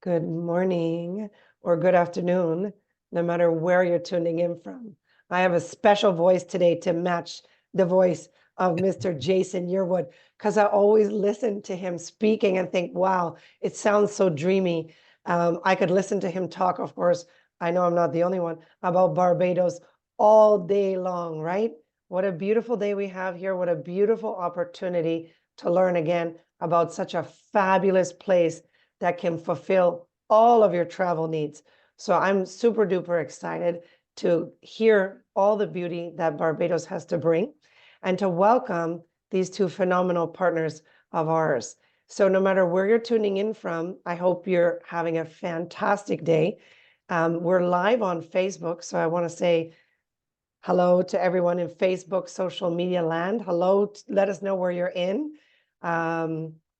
Good morning or good afternoon, no matter where you're tuning in from. I have a special voice today to match the voice of Mr. Jason Yearwood because I always listen to him speaking and think, wow, it sounds so dreamy. I could listen to him talk, of course. I know I'm not the only one, about Barbados all day long, right? What a beautiful day we have here. What a beautiful opportunity to learn again about such a fabulous place that can fulfill all of your travel needs. So I'm super duper excited to hear all the beauty that Barbados has to bring and to welcome these two phenomenal partners of ours. So no matter where you're tuning in from, I hope you're having a fantastic day. We're live on Facebook, so I want to say hello to everyone in Facebook social media land. Hello, let us know where you're in.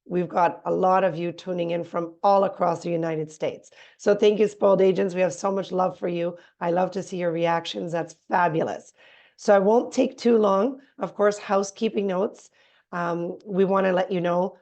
We've got a lot of you tuning in from all across the United States. So thank you, Spoiled Agents. We have so much love for you. I love to see your reactions. That's fabulous. So I won't take too long. Of course, housekeeping notes. We want to let you know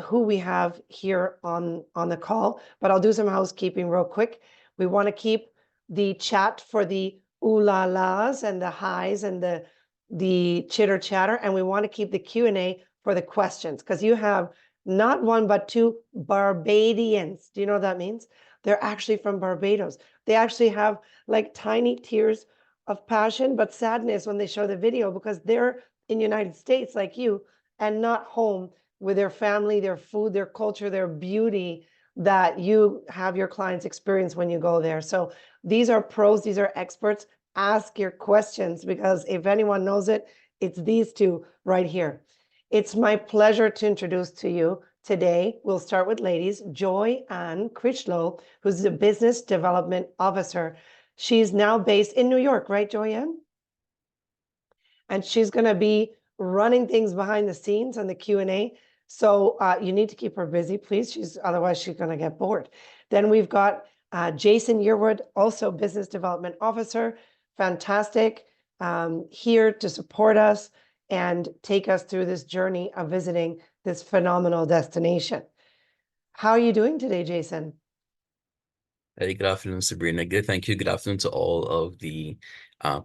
who we have here on the call, but I'll do some housekeeping real quick. We want to keep the chat for the ooh la las and the highs and the chitter chatter, and we want to keep the Q&A for the questions because you have not one but two Barbadians. Do you know what that means? They're actually from Barbados. They actually have like tiny tears of passion but sadness when they show the video because they're in United States like you and not home with their family, their food, their culture, their beauty that you have your clients experience when you go there. So these are pros, these are experts. Ask your questions because if anyone knows it, it's these two right here. It's my pleasure to introduce to you today. We'll start with ladies, Joy Ann Critchlow, who's the Business Development Officer. She's now based in New York, right, Joy Ann? And she's going to be running things behind the scenes on the Q&A. So you need to keep her busy, please. Otherwise she's going to get bored. Then we've got Jason Yearwood, also Business Development Officer. Fantastic, here to support us and take us through this journey of visiting this phenomenal destination. How are you doing today, Jason? Hey, good afternoon, Sabrina. Good, thank you. Good afternoon to all of the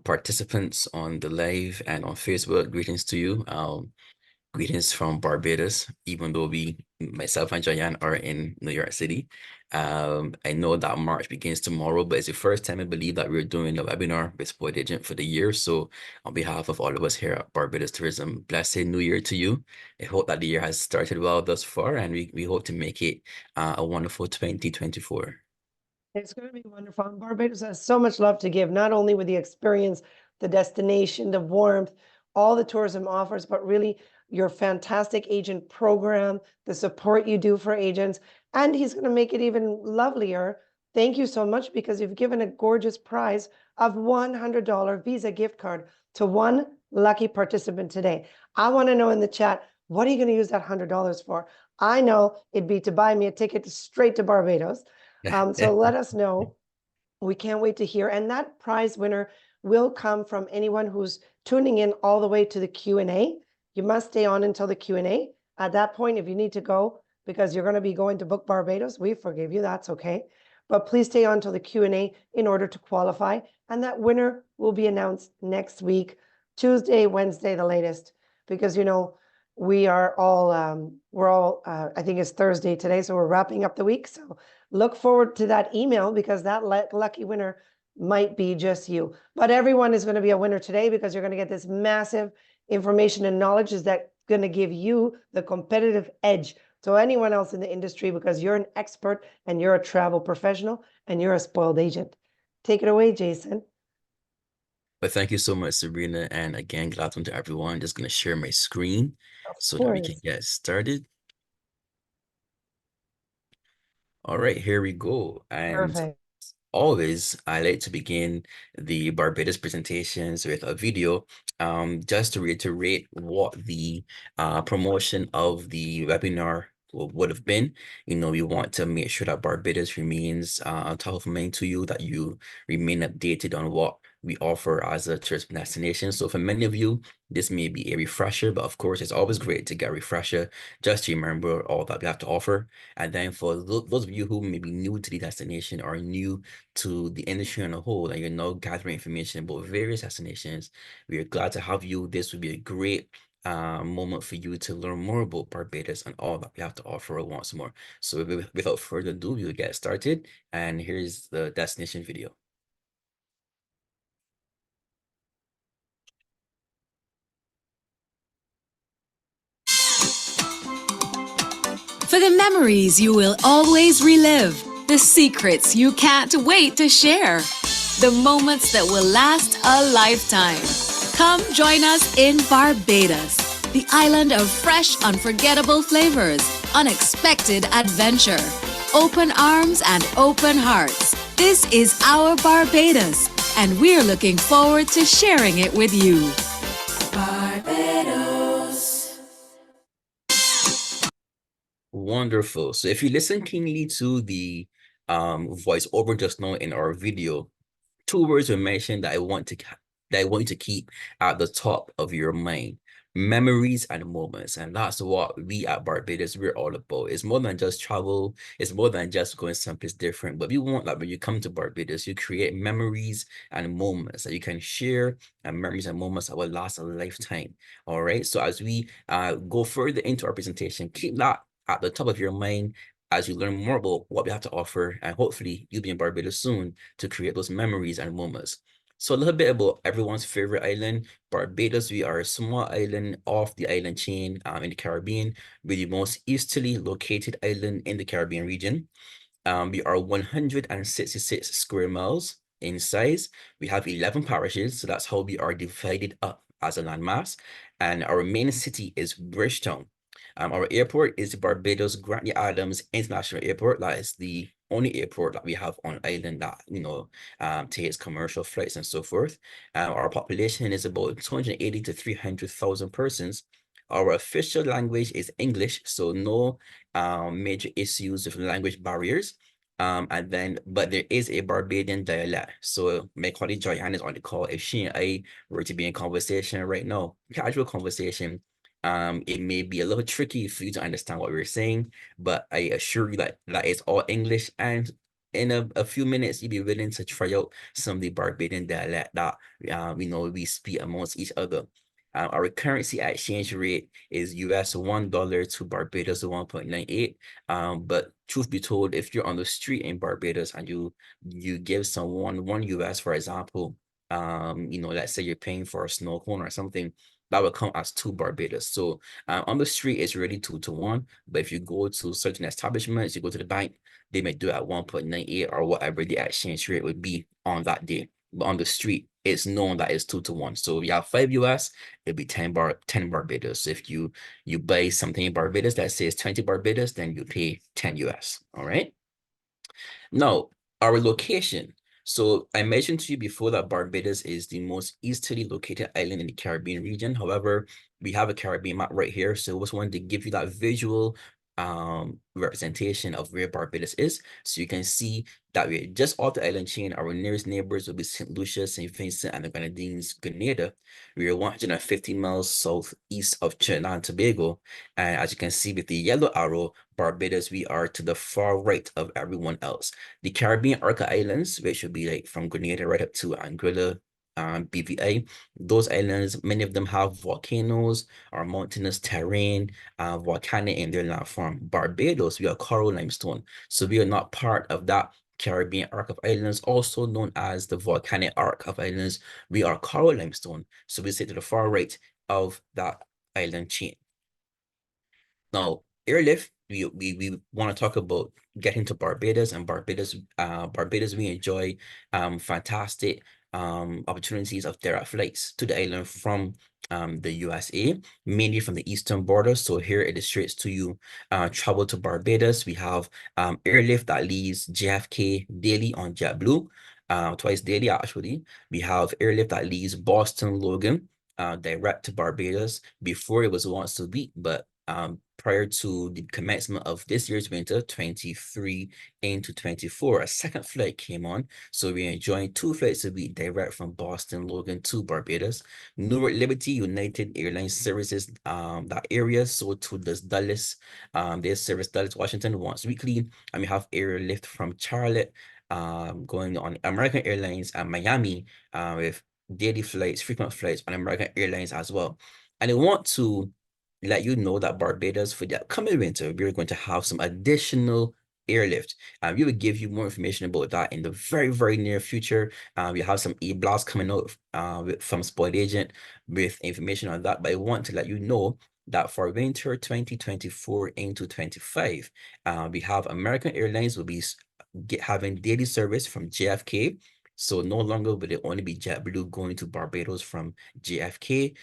participants on the live and on Facebook. Greetings to you. Greetings from Barbados, even though myself and Jayan are in New York City. I know that March begins tomorrow, but it's the first time I believe that we're doing a webinar with Spoiled Agent for the year. So on behalf of all of us here at Barbados Tourism, blessed New Year to you. I hope that the year has started well thus far, and we hope to make it a wonderful 2024. It's going to be wonderful. And Barbados has so much love to give, not only with the experience, the destination, the warmth, all the tourism offers, but really your fantastic agent program, the support you do for agents, and he's going to make it even lovelier. Thank you so much because you've given a gorgeous prize of $100 Visa gift card to one lucky participant today. I want to know in the chat, what are you going to use that $100 for? I know it'd be to buy me a ticket straight to Barbados. So let us know. We can't wait to hear. And that prize winner will come from anyone who's tuning in all the way to the Q&A. You must stay on until the Q&A. At that point, if you need to go because you're going to be going to book Barbados, we forgive you. That's okay. But please stay on till the Q&A in order to qualify. And that winner will be announced next week, Tuesday, Wednesday, the latest, because, you know, we are all, I think it's Thursday today, so we're wrapping up the week. So look forward to that email because that lucky winner might be just you. But everyone is going to be a winner today because you're going to get this massive information and knowledge is that going to give you the competitive edge to anyone else in the industry because you're an expert and you're a travel professional and you're a spoiled agent. Take it away, Jason. But thank you so much, Sabrina. And again, good afternoon to everyone. Just going to share my screen so that we can get started. All right, here we go. And Perfect. always, I like to begin the Barbados presentations with a video, just to reiterate what the promotion of the webinar would have been. You know, we want to make sure that Barbados remains on top of mind to you, that you remain updated on what we offer as a tourism destination. So for many of you, this may be a refresher, but of course, it's always great to get a refresher just to remember all that we have to offer. And then for those of you who may be new to the destination or new to the industry on a whole, and you're now gathering information about various destinations, we are glad to have you. This would be a great moment for you to learn more about Barbados and all that we have to offer once more. So without further ado, we'll get started. And here's the destination video. For the memories you will always relive, the secrets you can't wait to share, the moments that will last a lifetime. Come join us in Barbados, the island of fresh, unforgettable flavors, unexpected adventure, open arms and open hearts. This is our Barbados, and we're looking forward to sharing it with you. Barbados. Wonderful. So if you listen keenly to the voiceover just now in our video, two words were mentioned that I want you to keep at the top of your mind: memories and moments. And that's what we at Barbados, we're all about. It's more than just travel. It's more than just going someplace different. But we want that when you come to Barbados, you create memories and moments that you can share, and memories and moments that will last a lifetime. All right. So as we go further into our presentation, keep that at the top of your mind as you learn more about what we have to offer, and hopefully you'll be in Barbados soon to create those memories and moments. So a little bit about everyone's favorite island, Barbados. We are a small island off the island chain in the Caribbean. We're the most easterly located island in the Caribbean region. We are 166 square miles in size. We have 11 parishes, so that's how we are divided up as a landmass. And our main city is Bridgetown. Our airport is the Barbados Grantley Adams International Airport. That is the only airport that we have on island that, takes commercial flights and so forth. Our population is about 280 to 300,000 persons. Our official language is English, so no major issues with language barriers. But there is a Barbadian dialect. So my colleague Joyanne is on the call. If she and I were to be in conversation right now, casual conversation, it may be a little tricky for you to understand what we're saying, but I assure you that it's all English, and in a few minutes, you'll be willing to try out some of the Barbadian dialect that we speak amongst each other. Our currency exchange rate is US $1 to Barbados 1.98. But truth be told, if you're on the street in Barbados and you give someone $1, for example, let's say you're paying for a snow cone or something, that would come as 2 Barbados. So on the street, it's really 2 to 1. But if you go to certain establishments, you go to the bank, they may do it at 1.98 or whatever the exchange rate would be on that day. But on the street, it's known that it's 2 to 1. So if you have 5 US, it'll be 10 Barbados. If you buy something in Barbados that says 20 Barbados, then you pay 10 US. All right. Now, our location. So I mentioned to you before that Barbados is the most easterly located island in the Caribbean region. However, we have a Caribbean map right here. So I just wanted to give you that visual representation of where Barbados is. So you can see that we're just off the island chain. Our nearest neighbors will be St. Lucia, St. Vincent, and the Grenadines, Grenada. We are 150 miles southeast of Trinidad and Tobago. And as you can see with the yellow arrow, Barbados, we are to the far right of everyone else. The Caribbean Arca Islands, which would be like from Grenada right up to Anguilla, BVI, those islands, many of them have volcanoes or mountainous terrain, volcanic in their landform. Barbados, we are coral limestone, so we are not part of that Caribbean arc of islands, also known as the volcanic arc of islands. We are coral limestone, so we sit to the far right of that island chain. Now, airlift, we want to talk about getting to Barbados, and Barbados, we enjoy fantastic opportunities of direct flights to the island from the USA, mainly from the eastern border. So here it illustrates to you travel to Barbados. We have airlift that leaves JFK daily on JetBlue, twice daily actually. We have airlift that leaves Boston Logan direct to Barbados. Before it was once a week, but prior to the commencement of this year's winter, 23 into 24, a second flight came on. So we're enjoying 2 flights a week direct from Boston, Logan to Barbados. Newark Liberty United Airlines services that area. So to this Dulles, they service Dulles, Washington once weekly. And we have airlift from Charlotte, going on American Airlines and Miami, with daily flights, frequent flights on American Airlines as well. And I want to let you know that Barbados, for the upcoming winter, we're going to have some additional airlift. We will give you more information about that in the very, very near future. We have some e-blasts coming out from Spoiled Agent with information on that. But I want to let you know that for winter 2024 into 25, we have American Airlines will be having daily service from JFK. So no longer will it only be JetBlue going to Barbados from JFK.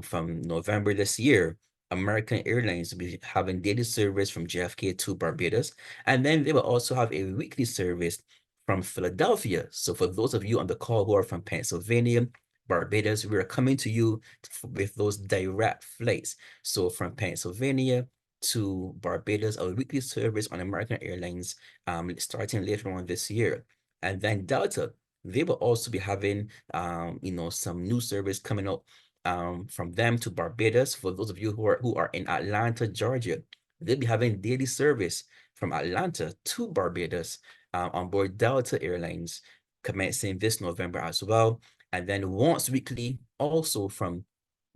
From November this year, American Airlines will be having daily service from JFK to Barbados. And then they will also have a weekly service from Philadelphia. So for those of you on the call who are from Pennsylvania, Barbados, we are coming to you with those direct flights. So from Pennsylvania to Barbados, a weekly service on American Airlines, starting later on this year. And then Delta, they will also be having, some new service coming up from them to Barbados. For those of you who are in Atlanta, Georgia, they'll be having daily service from Atlanta to Barbados on board Delta Airlines, commencing this November as well. And then once weekly, also from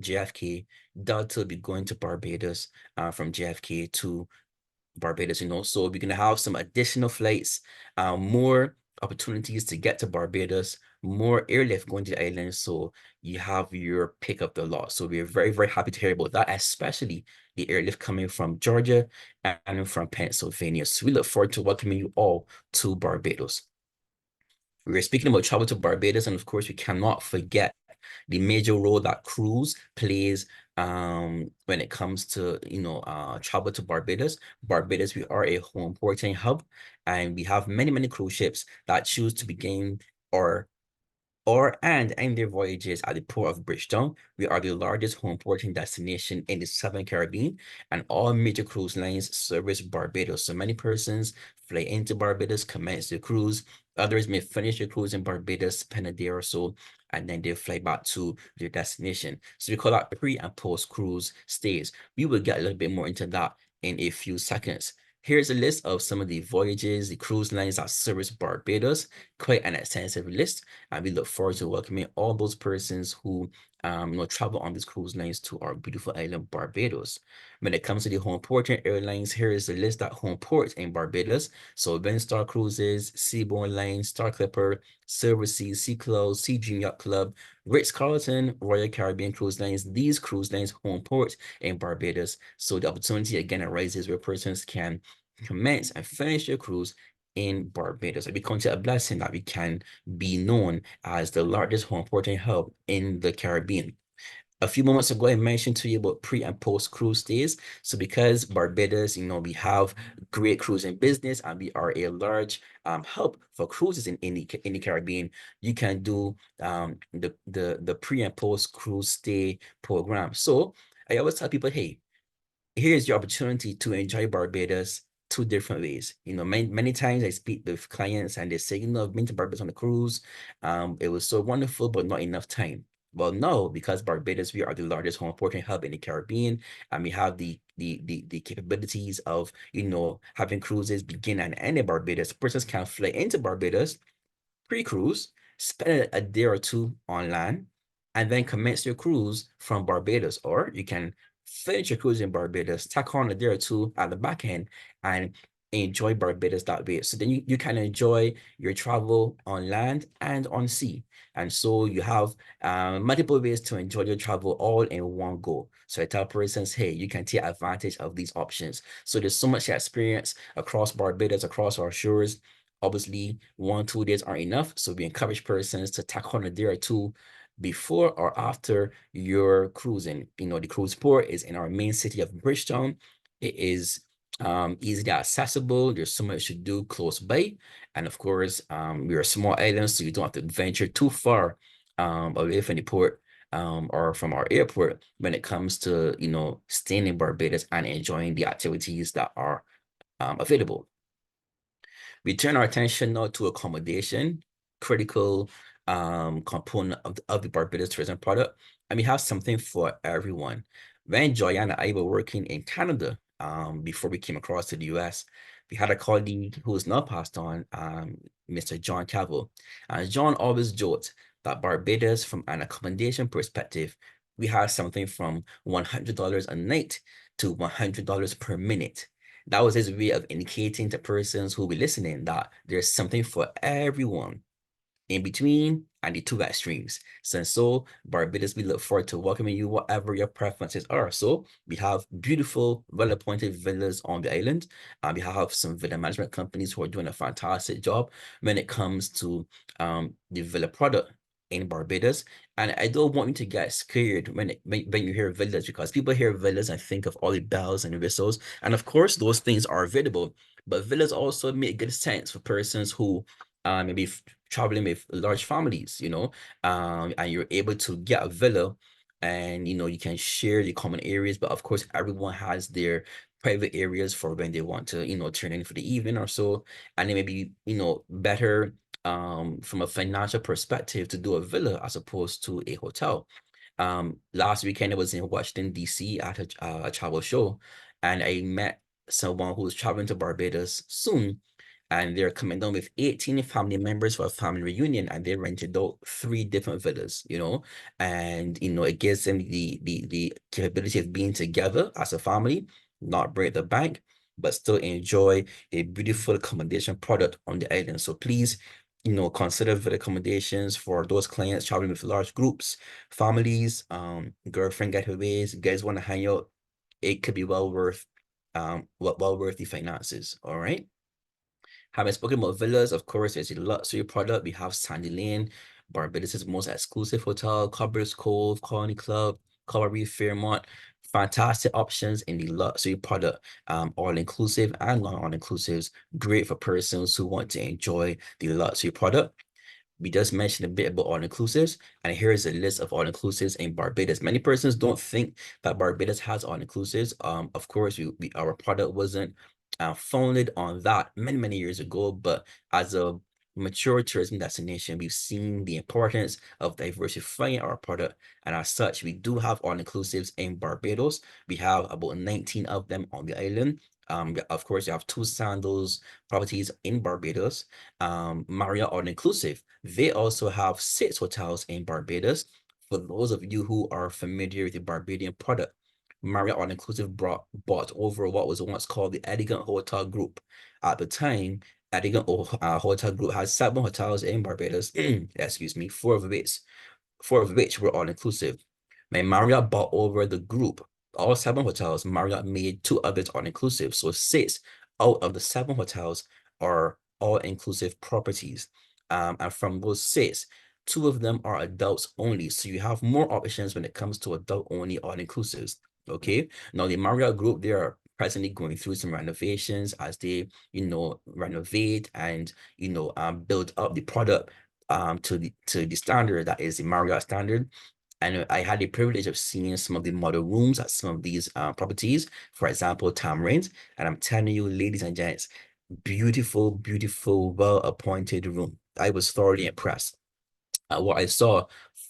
JFK, Delta will be going to Barbados from JFK to Barbados, so we're going to have some additional flights, more opportunities to get to Barbados, more airlift going to the island. So you have your pick of the lot. So we're very, very happy to hear about that, especially the airlift coming from Georgia and from Pennsylvania. So we look forward to welcoming you all to Barbados. We're speaking about travel to Barbados, and of course, we cannot forget the major role that cruise plays when it comes to travel to Barbados. Barbados, we are a home porting hub, and we have many cruise ships that choose to begin and end their voyages at the port of Bridgetown. We are the largest home porting destination in the Southern Caribbean, and all major cruise lines service Barbados. So many persons fly into Barbados, commence their cruise. Others may finish their cruise in Barbados, spend a day or so, and then they fly back to their destination. So we call that pre and post cruise stays. We will get a little bit more into that in a few seconds. Here's a list of some of the voyages, the cruise lines that service Barbados. Quite an extensive list, and we look forward to welcoming all those persons who travel on these cruise lines to our beautiful island, Barbados. When it comes to the home porting airlines, here is the list that home port in Barbados. So Star Cruises, Seabourn Line, Star Clipper, Silver Sea, Sea Cloud, Sea Dream Yacht Club, Ritz-Carlton, Royal Caribbean Cruise Lines. These cruise lines home port in Barbados. So the opportunity again arises where persons can commence and finish their cruise in Barbados. It becomes a blessing that we can be known as the largest home porting hub in the Caribbean. A few moments ago, I mentioned to you about pre and post cruise stays. So because Barbados, we have great cruising business and we are a large hub for cruises in the Caribbean, you can do the pre and post cruise stay program. So I always tell people, hey, here's your opportunity to enjoy Barbados 2 different ways. Many times I speak with clients and they say, I've been to Barbados on a cruise. It was so wonderful, but not enough time. Well, no, because Barbados, we are the largest home porting hub in the Caribbean, and we have the capabilities of, having cruises begin and end in Barbados. Persons can fly into Barbados pre-cruise, spend a day or 2 on land, and then commence your cruise from Barbados. Or you can finish your cruise in Barbados, tack on a day or 2 at the back end, and enjoy Barbados that way. So then you can enjoy your travel on land and on sea. And so you have multiple ways to enjoy your travel all in one go. So I tell persons, hey, you can take advantage of these options. So there's so much experience across Barbados, across our shores. Obviously, 1-2 days aren't enough. So we encourage persons to tack on a day or 2 before or after your cruising. The cruise port is in our main city of Bridgetown. It is easily accessible. There's so much to do close by. And of course, we're a small island, so you don't have to venture too far away from the port. or from our airport when it comes to, staying in Barbados and enjoying the activities that are available. We turn our attention now to accommodation, critical component of the Barbados tourism product, and we have something for everyone. When Joanne and I were working in Canada, before we came across to the US, we had a colleague who is now passed on, Mr. John Cavill. And John always joked that Barbados, from an accommodation perspective, we have something from $100 a night to $100 per minute. That was his way of indicating to persons who were listening that there's something for everyone in between and the two extremes. So Barbados, we look forward to welcoming you whatever your preferences are. So we have beautiful, well-appointed villas on the island. We have some villa management companies who are doing a fantastic job when it comes to the villa product in Barbados. And I don't want you to get scared when you hear villas, because people hear villas and think of all the bells and whistles. And of course, those things are available, but villas also make good sense for persons who maybe traveling with large families, and you're able to get a villa, and you can share the common areas, but of course everyone has their private areas for when they want to turn in for the evening or so. And it may be better from a financial perspective to do a villa as opposed to a hotel. Last weekend I was in Washington DC at a travel show, and I met someone who's traveling to Barbados soon, and they're coming down with 18 family members for a family reunion, and they rented out 3 different villas, and it gives them the capability of being together as a family, not break the bank, but still enjoy a beautiful accommodation product on the island. So please, consider villa accommodations for those clients traveling with large groups, families, girlfriend getaways. You guys want to hang out, it could be well worth the finances. All right. Having spoken about villas, of course, there's a luxury product. We have Sandy Lane, Barbados' most exclusive hotel, Cobblers Cove, Colony Club, Coral Reef, Fairmont. Fantastic options in the luxury product, all-inclusive and non-all-inclusives. Great for persons who want to enjoy the luxury product. We just mentioned a bit about all-inclusives, and here's a list of all-inclusives in Barbados. Many persons don't think that Barbados has all-inclusives. Of course, our product wasn't founded on that many years ago, but as a mature tourism destination, we've seen the importance of diversifying our product, and as such, we do have all-inclusives in Barbados. We have about 19 of them on the island. Of course, you have 2 Sandals properties in Barbados. Marriott All-Inclusive, they also have 6 hotels in Barbados. For those of you who are familiar with the Barbadian product, Marriott All-Inclusive bought over what was once called the Elegant Hotel Group. At the time, Elegant Hotel Group has 7 hotels in Barbados, excuse me, 4 of which were all-inclusive. When Marriott bought over the group, all 7 hotels, Marriott made 2 others all-inclusive. So 6 out of the 7 hotels are all-inclusive properties. And from those 6, 2 of them are adults only. So you have more options when it comes to adult-only all-inclusives. Okay. Now the Marriott group, they are presently going through some renovations as they, renovate and, build up the product to the standard that is the Marriott standard. And I had the privilege of seeing some of the model rooms at some of these properties, for example, Tamarind. And I'm telling you, ladies and gents, beautiful, well-appointed room. I was thoroughly impressed. What I saw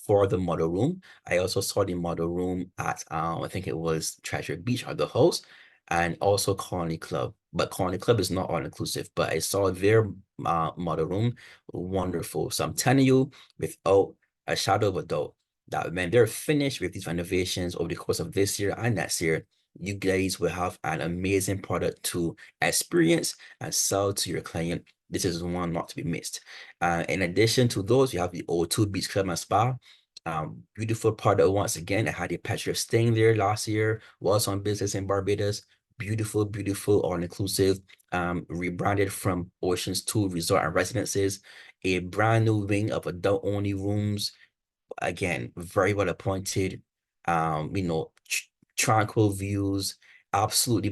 for the model room, I also saw the model room at I think it was Treasure Beach or the host, and also Colony Club. But Colony Club is not all-inclusive, but I saw their model room. Wonderful. So I'm telling you, without a shadow of a doubt, that when they're finished with these renovations over the course of this year and next year, you guys will have an amazing product to experience and sell to your client. This is one not to be missed. In addition to those, you have the O2 Beach Club and Spa. Beautiful product once again. I had the pleasure of staying there last year, was on business in Barbados. Beautiful, all-inclusive, rebranded from Oceans 2 Resort and Residences. A brand new wing of adult-only rooms. Again, very well appointed, tranquil views, absolutely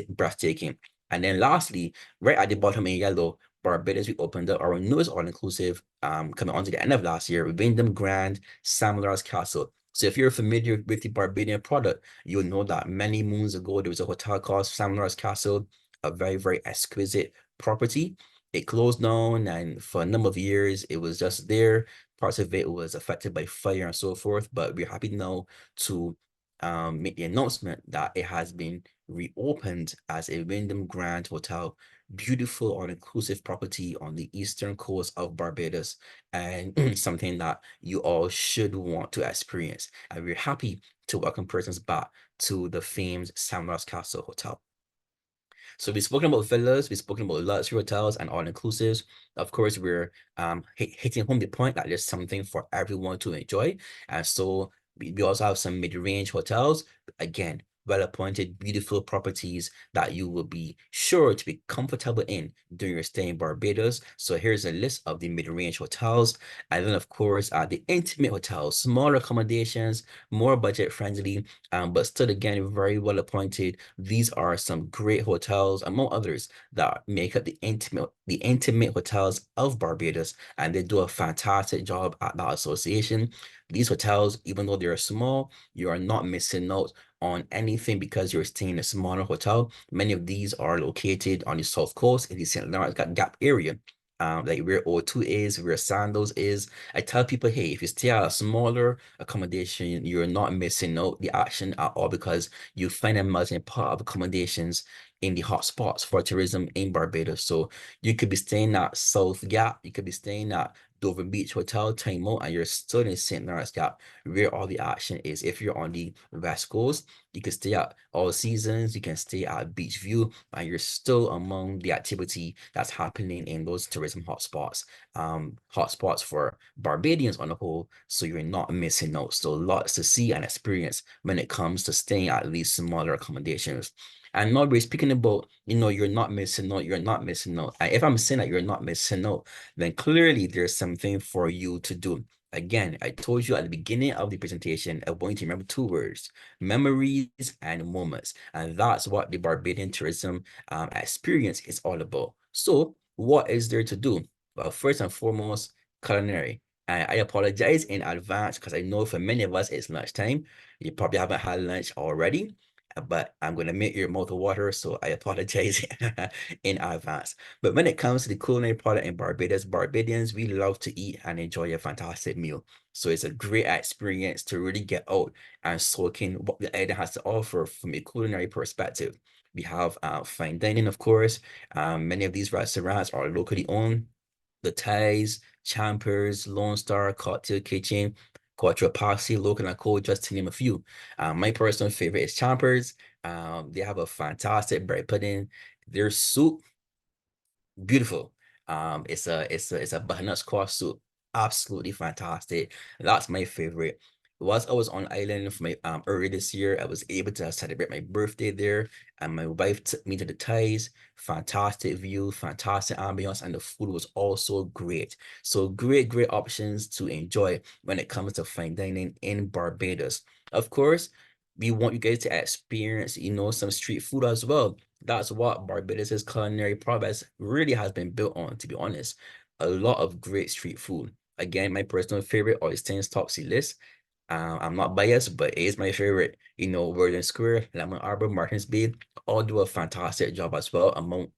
breathtaking. And then lastly, right at the bottom in yellow, Barbados, we opened up our newest all-inclusive coming on to the end of last year, Wyndham Grand Sam Lars Castle. So if you're familiar with the Barbadian product, you'll know that many moons ago, there was a hotel called Samnor's Castle, a very, very exquisite property. It closed down, and for a number of years, it was just there. Parts of it was affected by fire and so forth, but we're happy now to make the announcement that it has been reopened as a Wyndham Grand Hotel, beautiful all-inclusive property on the eastern coast of Barbados, and something that you all should want to experience. And we're happy to welcome persons back to the famed Samras Castle Hotel. So we've spoken about villas, we've spoken about luxury hotels and all-inclusives. Of course, we're hitting home the point that there's something for everyone to enjoy. And so we also have some mid-range hotels. Again, well-appointed, beautiful properties that you will be sure to be comfortable in during your stay in Barbados. So here's a list of the mid-range hotels. And then, of course, the intimate hotels, smaller accommodations, more budget-friendly, but still, again, very well-appointed. These are some great hotels, among others, that make up the intimate hotels of Barbados, and they do a fantastic job at that association. These hotels, even though they're small, you are not missing out on anything because you're staying in a smaller hotel. Many of these are located on the South Coast in the St. Lawrence Gap area, like where O2 is, where Sandals is. I tell people, hey, if you stay at a smaller accommodation, you're not missing out the action at all, because you find a melting pot of accommodations in the hotspots for tourism in Barbados. So you could be staying at South Gap, you could be staying at Dover Beach Hotel, Time Out, and you're still in St. Lawrence Gap, where all the action is. If you're on the West Coast, you can stay at All Seasons, you can stay at Beach View, and you're still among the activity that's happening in those tourism hotspots, hotspots for Barbadians on the whole, so you're not missing out. So lots to see and experience when it comes to staying at these smaller accommodations. And not we're speaking about, you're not missing out, you're not missing out. And if I'm saying that you're not missing out, then clearly there's something for you to do. Again, I told you at the beginning of the presentation, I want you to remember two words: memories and moments. And that's what the Barbadian tourism experience is all about. So what is there to do? Well, first and foremost, culinary. I apologize in advance because I know for many of us it's lunchtime. You probably haven't had lunch already, but I'm going to make your mouth water, so I apologize in advance. But when it comes to the culinary product in Barbados, Barbadians, we love to eat and enjoy a fantastic meal. So it's a great experience to really get out and soak in what the island has to offer from a culinary perspective. We have fine dining, of course. Many of these restaurants are locally owned. The Thais, Champers, Lone Star, Cocktail Kitchen, Quattro Posse, Local and Co, just to name a few. My personal favorite is Champers. They have a fantastic bread pudding. Their soup, beautiful. It's a butternut squash soup, absolutely fantastic. That's my favorite. Whilst I was on island for my earlier this year, I was able to celebrate my birthday there, and my wife took me to the Thais. Fantastic view, fantastic ambiance, and the food was also great. So great options to enjoy when it comes to fine dining in Barbados. Of course, we want you guys to experience, some street food as well. That's what Barbados's culinary prowess really has been built on, to be honest. A lot of great street food. Again, my personal favorite always tends top list. I'm not biased, but it is my favorite. Worden Square, Lemon Arbor, Martins Bay, all do a fantastic job as well, among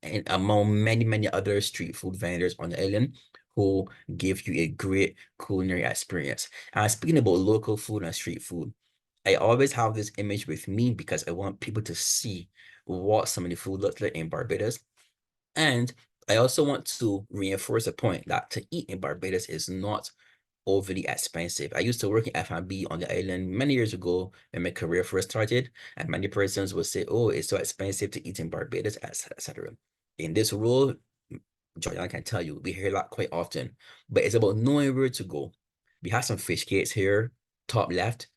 many other street food vendors on the island who give you a great culinary experience. And speaking about local food and street food, I always have this image with me because I want people to see what some of the food looks like in Barbados. And I also want to reinforce a point that to eat in Barbados is not overly expensive. I used to work in F&B on the island many years ago when my career first started, and many persons would say, oh, it's so expensive to eat in Barbados, etc. In this role, Jordan can tell you, we hear that quite often, but it's about knowing where to go. We have some fish cakes here, top left.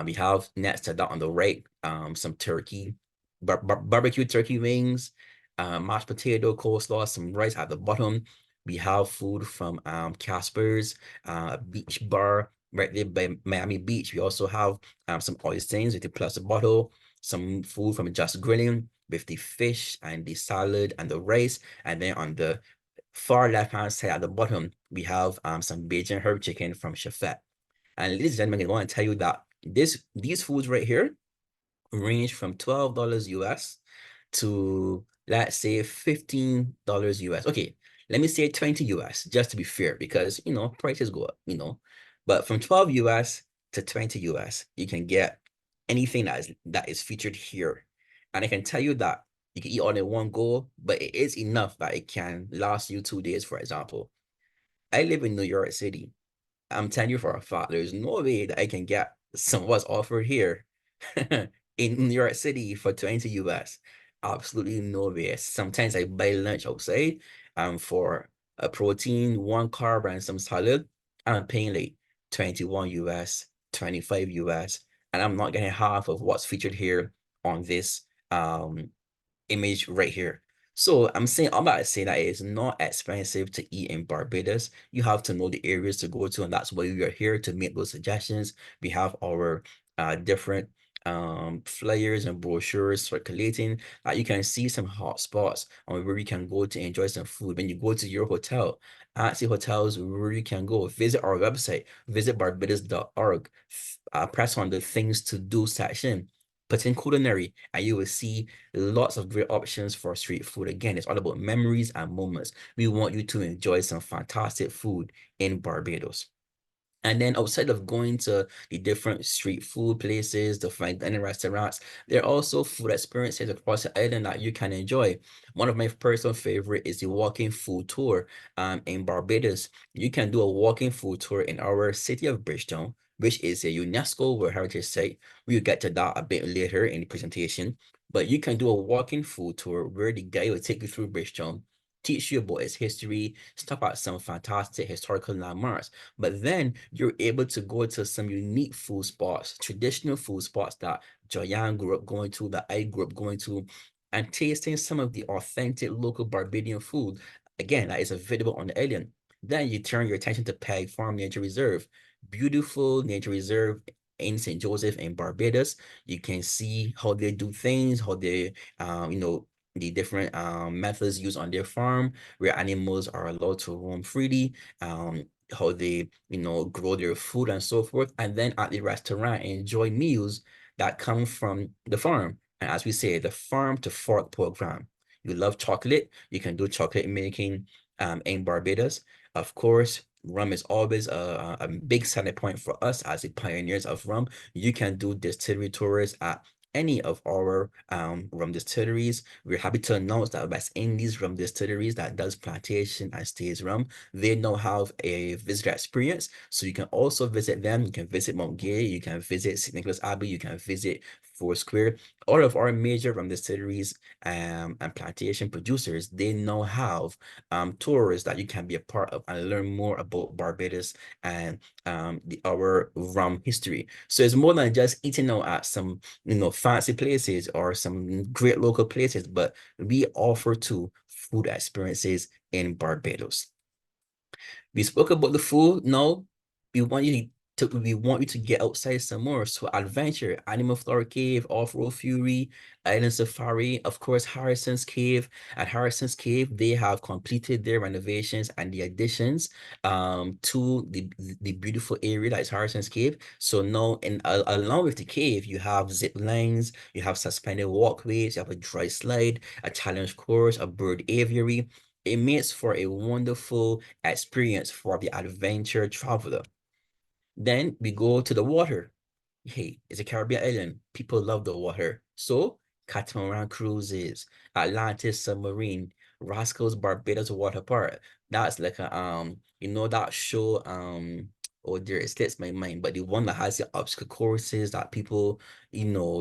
We have next to that on the right, some turkey, barbecue turkey wings, mashed potato, coleslaw, some rice at the bottom. We have food from Casper's, beach bar right there by Miami Beach. We also have some oysters with the plastic bottle, some food from Just Grilling with the fish and the salad and the rice. And then on the far left-hand side at the bottom, we have some Bajan herb chicken from Chefette. And ladies and gentlemen, I want to tell you that These foods right here range from $12 US to, let's say, $15 US. Okay, let me say 20 US just to be fair, because prices go up, but from 12 US to 20 US, you can get anything that is featured here. And I can tell you that you can eat all in one go, but it is enough that it can last you 2 days, for example. I live in New York City. I'm telling you for a fact, there's no way that I can get some what's offered here in New York City for 20 US. Absolutely no way. Sometimes I buy lunch outside for a protein, one carb, and some salad. I'm paying like 21 US, 25 US, and I'm not getting half of what's featured here on this image right here. So I'm about to say that it's not expensive to eat in Barbados. You have to know the areas to go to, and that's why we are here to make those suggestions. We have our different flyers and brochures circulating. You can see some hot spots on where you can go to enjoy some food. When you go to your hotel, ask the hotels where you can go. Visit our website, visit barbados.org, press on the things to do section, put in culinary, and you will see lots of great options for street food. Again, it's all about memories and moments. We want you to enjoy some fantastic food in Barbados. And then outside of going to the different street food places, the fine dining restaurants, there are also food experiences across the island that you can enjoy. One of my personal favorite is the walking food tour in Barbados. You can do a walking food tour in our city of Bridgetown, which is a UNESCO World Heritage Site. We'll get to that a bit later in the presentation. But you can do a walking food tour where the guide will take you through Bridgetown, teach you about its history, stop at some fantastic historical landmarks. But then you're able to go to some unique food spots, traditional food spots that Joyanne grew up going to, that I grew up going to, and tasting some of the authentic local Barbadian food. Again, that is available on the island. Then you turn your attention to Peg Farm Nature Reserve. Beautiful nature reserve in St. Joseph in Barbados. You can see how they do things, how they, the different methods used on their farm, where animals are allowed to roam freely, how they, grow their food and so forth. And then at the restaurant, enjoy meals that come from the farm. And as we say, the farm to fork program. You love chocolate, you can do chocolate making in Barbados. Of course, rum is always a big selling point for us as the pioneers of rum. You can do distillery tours at any of our rum distilleries. We're happy to announce that West Indies Rum Distilleries that does plantation and stays rum, they now have a visitor experience. So you can also visit them. You can visit Mount Gay, you can visit St. Nicholas Abbey, you can visit Foursquare. All of our major rum distilleries and plantation producers, they now have tours that you can be a part of and learn more about Barbados and our rum history. So it's more than just eating out at some fancy places or some great local places, but we offer too food experiences in Barbados. We spoke about the food. Now we want you to get outside some more. So adventure, Animal Flower Cave, Off-Road Fury, Island Safari, of course, Harrison's Cave. At Harrison's Cave, they have completed their renovations and the additions to the beautiful area that is Harrison's Cave. So now, along with the cave, you have zip lines, you have suspended walkways, you have a dry slide, a challenge course, a bird aviary. It makes for a wonderful experience for the adventure traveler. Then we go to the water. Hey, it's a Caribbean island. People love the water. So, catamaran cruises, Atlantis submarine, Rascals Barbados Water Park. That's like a that show oh dear, it slips my mind, but the one that has the obstacle courses that people,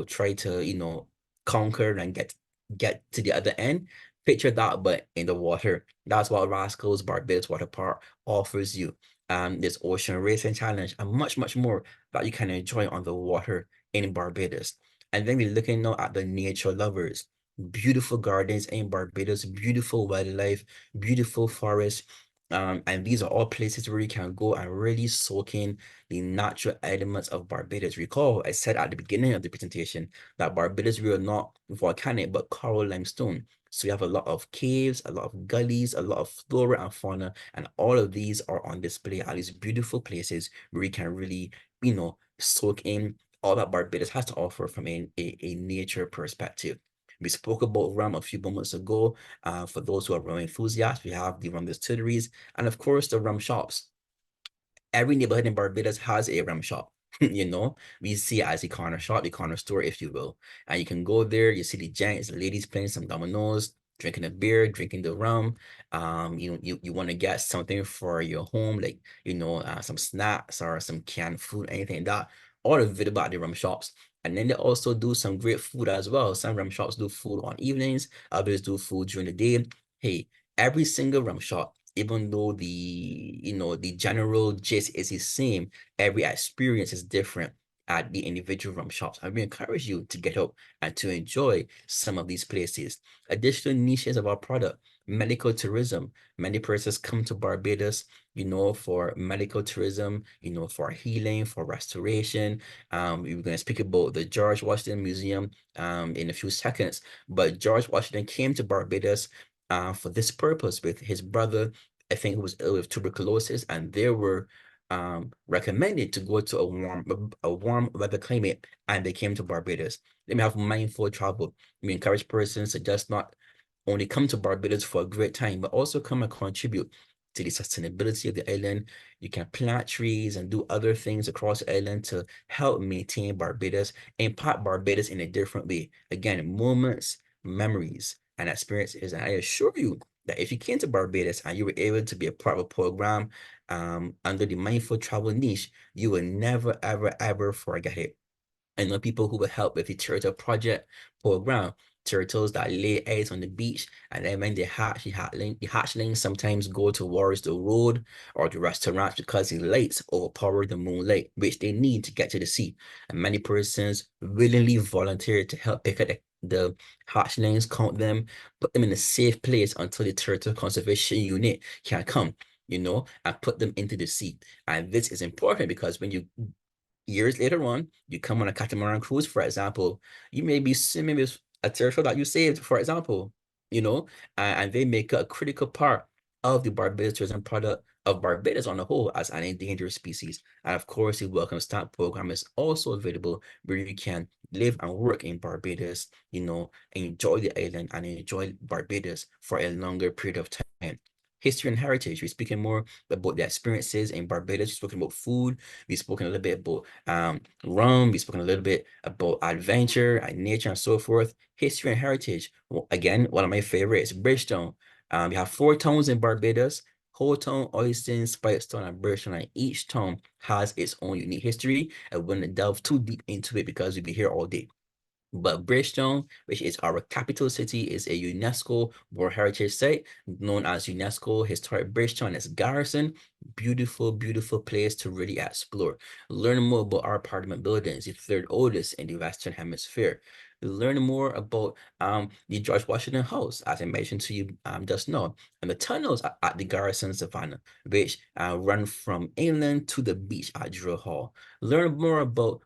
try to, conquer and get to the other end. Picture that, but in the water. That's what Rascals Barbados Water Park offers you. This ocean racing challenge and much, much more that you can enjoy on the water in Barbados. And then we're looking now at the nature lovers. Beautiful gardens in Barbados, beautiful wildlife, beautiful forests. And these are all places where you can go and really soak in the natural elements of Barbados. Recall, I said at the beginning of the presentation that Barbados, we are not volcanic, but coral limestone. So you have a lot of caves, a lot of gullies, a lot of flora and fauna, and all of these are on display at these beautiful places where you can really, soak in all that Barbados has to offer from a nature perspective. We spoke about rum a few moments ago. For those who are rum enthusiasts, we have the rum distilleries and of course the rum shops. Every neighborhood in Barbados has a rum shop. You know, we see it as a corner shop, the corner store, if you will. And you can go there, you see the gents, the ladies playing some dominoes, drinking a beer, drinking the rum. You want to get something for your home, like, some snacks or some canned food, anything like that. All available at the rum shops. And then they also do some great food as well. Some rum shops do food on evenings, others do food during the day. Hey, every single rum shop, even though the general gist is the same, every experience is different at the individual rum shops. I really encourage you to get up and to enjoy some of these places. Additional niches of our product: medical tourism. Many persons come to Barbados, for medical tourism, for healing, for restoration. We're going to speak about the George Washington Museum in a few seconds, but George Washington came to Barbados for this purpose with his brother. I think, who was ill with tuberculosis, and they were recommended to go to a warm weather climate, and they came to Barbados. Let me have mindful travel. We encourage persons to just not only come to Barbados for a great time, but also come and contribute to the sustainability of the island. You can plant trees and do other things across the island to help maintain Barbados, impact Barbados in a different way. Again, moments, memories, and experiences. And I assure you that if you came to Barbados and you were able to be a part of a program under the mindful travel niche, you will never, ever, ever forget it. I know people who will help with the turtle project program. Turtles that lay eggs on the beach, and then when they hatch, the hatchlings sometimes go towards the road or the restaurants because the lights overpower the moonlight, which they need to get to the sea. And many persons willingly volunteer to help pick up the hatchlings, count them, put them in a safe place until the turtle conservation unit can come, and put them into the sea. And this is important because when you years later on, you come on a catamaran cruise, for example, you may be swimming with a turtle that you saved, for example, and they make a critical part of the Barbados tourism product of Barbados on the whole as an endangered species. And of course, the Welcome Stamp program is also available where you can live and work in Barbados, enjoy the island and enjoy Barbados for a longer period of time. History and heritage. We're speaking more about the experiences in Barbados. We're speaking about food. We've spoken a little bit about rum. We've spoken a little bit about adventure and nature and so forth. History and heritage. Well, again, one of my favorites, Bridgetown. We have 4 towns in Barbados: Town, Oyston, Spikestown, and Bridgetown. And each town has its own unique history. I wouldn't delve too deep into it because we'd be here all day. But Bridgetown, which is our capital city, is a UNESCO World Heritage Site known as UNESCO Historic Bridgetown and its garrison. Beautiful, beautiful place to really explore. Learn more about our Parliament buildings, the 3rd oldest in the Western Hemisphere. Learn more about the George Washington House, as I mentioned to you just now, and the tunnels at the Garrison Savannah, which run from inland to the beach at Drill Hall. Learn more about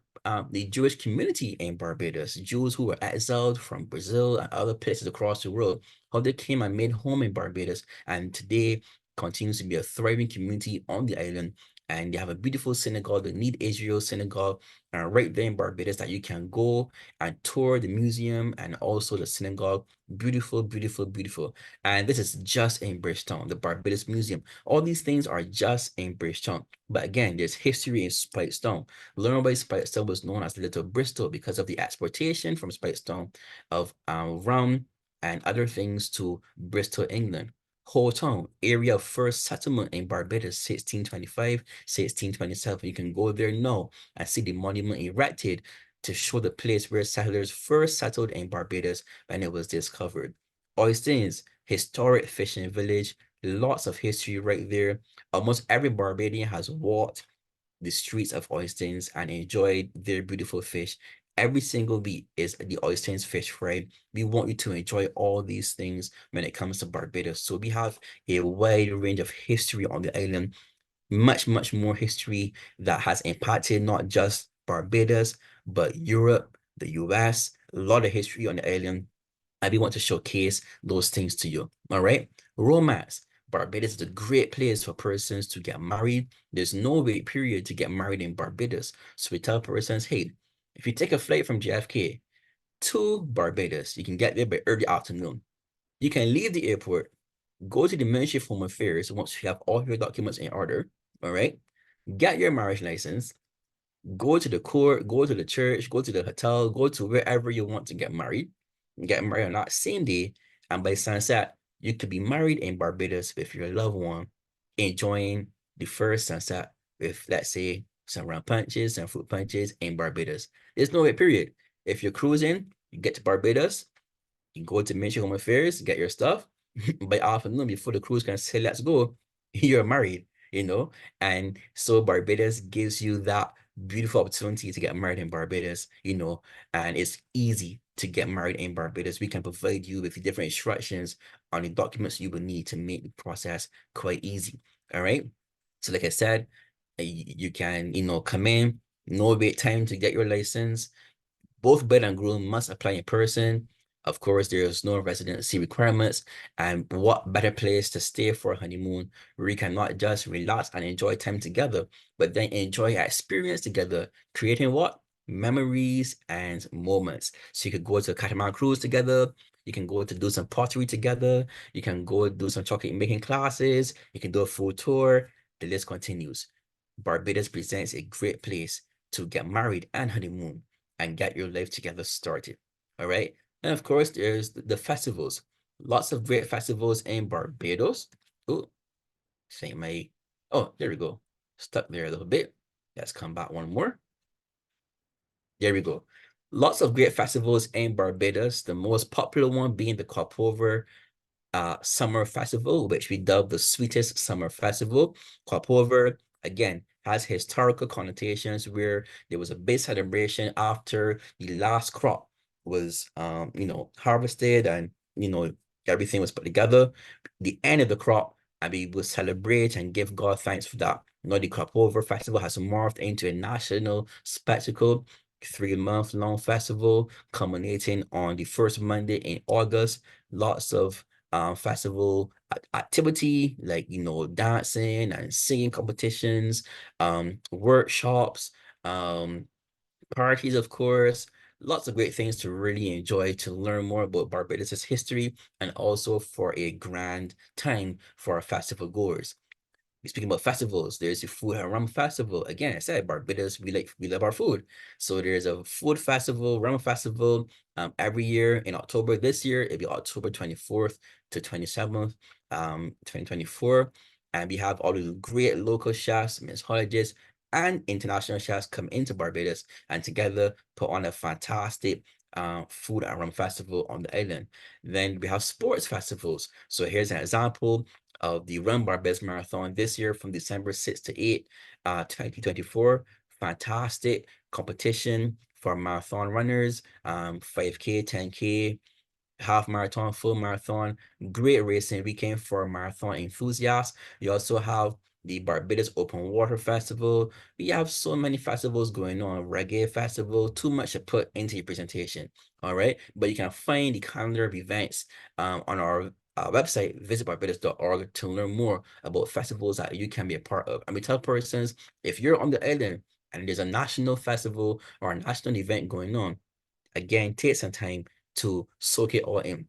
the Jewish community in Barbados, Jews who were exiled from Brazil and other places across the world, how they came and made home in Barbados, and today continues to be a thriving community on the island. And they have a beautiful synagogue, the Need Israel Synagogue, right there in Barbados, that you can go and tour the museum and also the synagogue. Beautiful, beautiful, beautiful. And this is just in Bridgetown, the Barbados Museum. All these things are just in Bridgetown. But again, there's history in Spikestown. Learn by Spikestown was known as Little Bristol because of the exportation from Spikestown of rum and other things to Bristol, England. Town, area of first settlement in Barbados, 1625, 1627. You can go there now and see the monument erected to show the place where settlers first settled in Barbados when it was discovered. Oystins, historic fishing village, lots of history right there. Almost every Barbadian has walked the streets of Oystins and enjoyed their beautiful fish. Every single week is the Oystins fish fry. We want you to enjoy all these things when it comes to Barbados. So we have a wide range of history on the island, much, much more history that has impacted not just Barbados, but Europe, the US, a lot of history on the island. And we want to showcase those things to you. All right. Romance. Barbados is a great place for persons to get married. There's no wait period to get married in Barbados. So we tell persons, hey, If you take a flight from JFK to Barbados, you can get there by early afternoon. You can leave the airport, go to the Ministry of Home Affairs once you have all your documents in order, all right? Get your marriage license, go to the court, go to the church, go to the hotel, go to wherever you want to get married on that same day, and by sunset, you could be married in Barbados with your loved one, enjoying the first sunset with, let's say, some rum punches and fruit punches in Barbados. There's no wait period. If you're cruising, you get to Barbados, you go to Ministry of Home Affairs, get your stuff. By afternoon, before the cruise can say, let's go, you're married, and so Barbados gives you that beautiful opportunity to get married in Barbados, and it's easy to get married in Barbados. We can provide you with different instructions on the documents you will need to make the process quite easy. All right. So like I said, you can, come in, no wait time to get your license. Both bride and groom must apply in person. Of course, there's no residency requirements. And what better place to stay for a honeymoon where you can not just relax and enjoy time together, but then enjoy your experience together, creating what? Memories and moments. So you could go to a catamaran cruise together. You can go to do some pottery together. You can go do some chocolate making classes. You can do a food tour. The list continues. Barbados presents a great place to get married and honeymoon and get your life together started. All right. And of course, there's the festivals. Lots of great festivals in Barbados. Oh, there we go. Stuck there a little bit. Let's come back one more. There we go. Lots of great festivals in Barbados. The most popular one being the Copover Summer Festival, which we dub the sweetest summer festival. Copover, again, has historical connotations where there was a big celebration after the last crop was harvested and everything was put together. The end of the crop, and we will celebrate and give God thanks for that. The Copover Festival has morphed into a national spectacle, 3-month-long festival culminating on the first Monday in August. Lots of festival activity like dancing and singing competitions, workshops, parties, of course. Lots of great things to really enjoy, to learn more about Barbados' history, and also for a grand time for our festival goers. Speaking about festivals, there's the Food and Rum Festival. Again, I said Barbados, we love our food. So there's a food festival, rum festival, every year in October. This year, it'll be October 24th to 27th, 2024. And we have all the great local chefs, mixologists, and international chefs come into Barbados and together put on a fantastic food and rum festival on the island. Then we have sports festivals. So here's an example of the Run Barbados Marathon this year from December 6th to 8th, 2024. Fantastic competition for marathon runners, 5K, 10K, half marathon, full marathon. Great racing weekend for marathon enthusiasts. We also have the Barbados Open Water Festival. We have so many festivals going on. Reggae Festival, too much to put into your presentation. All right, but you can find the calendar of events on our website, visitbarbados.org, to learn more about festivals that you can be a part of. And we tell persons, if you're on the island and there's a national festival or a national event going on, again, take some time to soak it all in.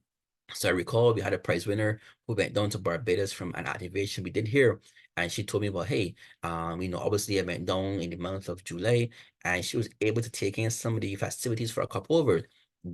So I recall we had a prize winner who went down to Barbados from an activation we did here. And she told me, well, hey, obviously I went down in the month of July, and she was able to take in some of the festivities for a Copover,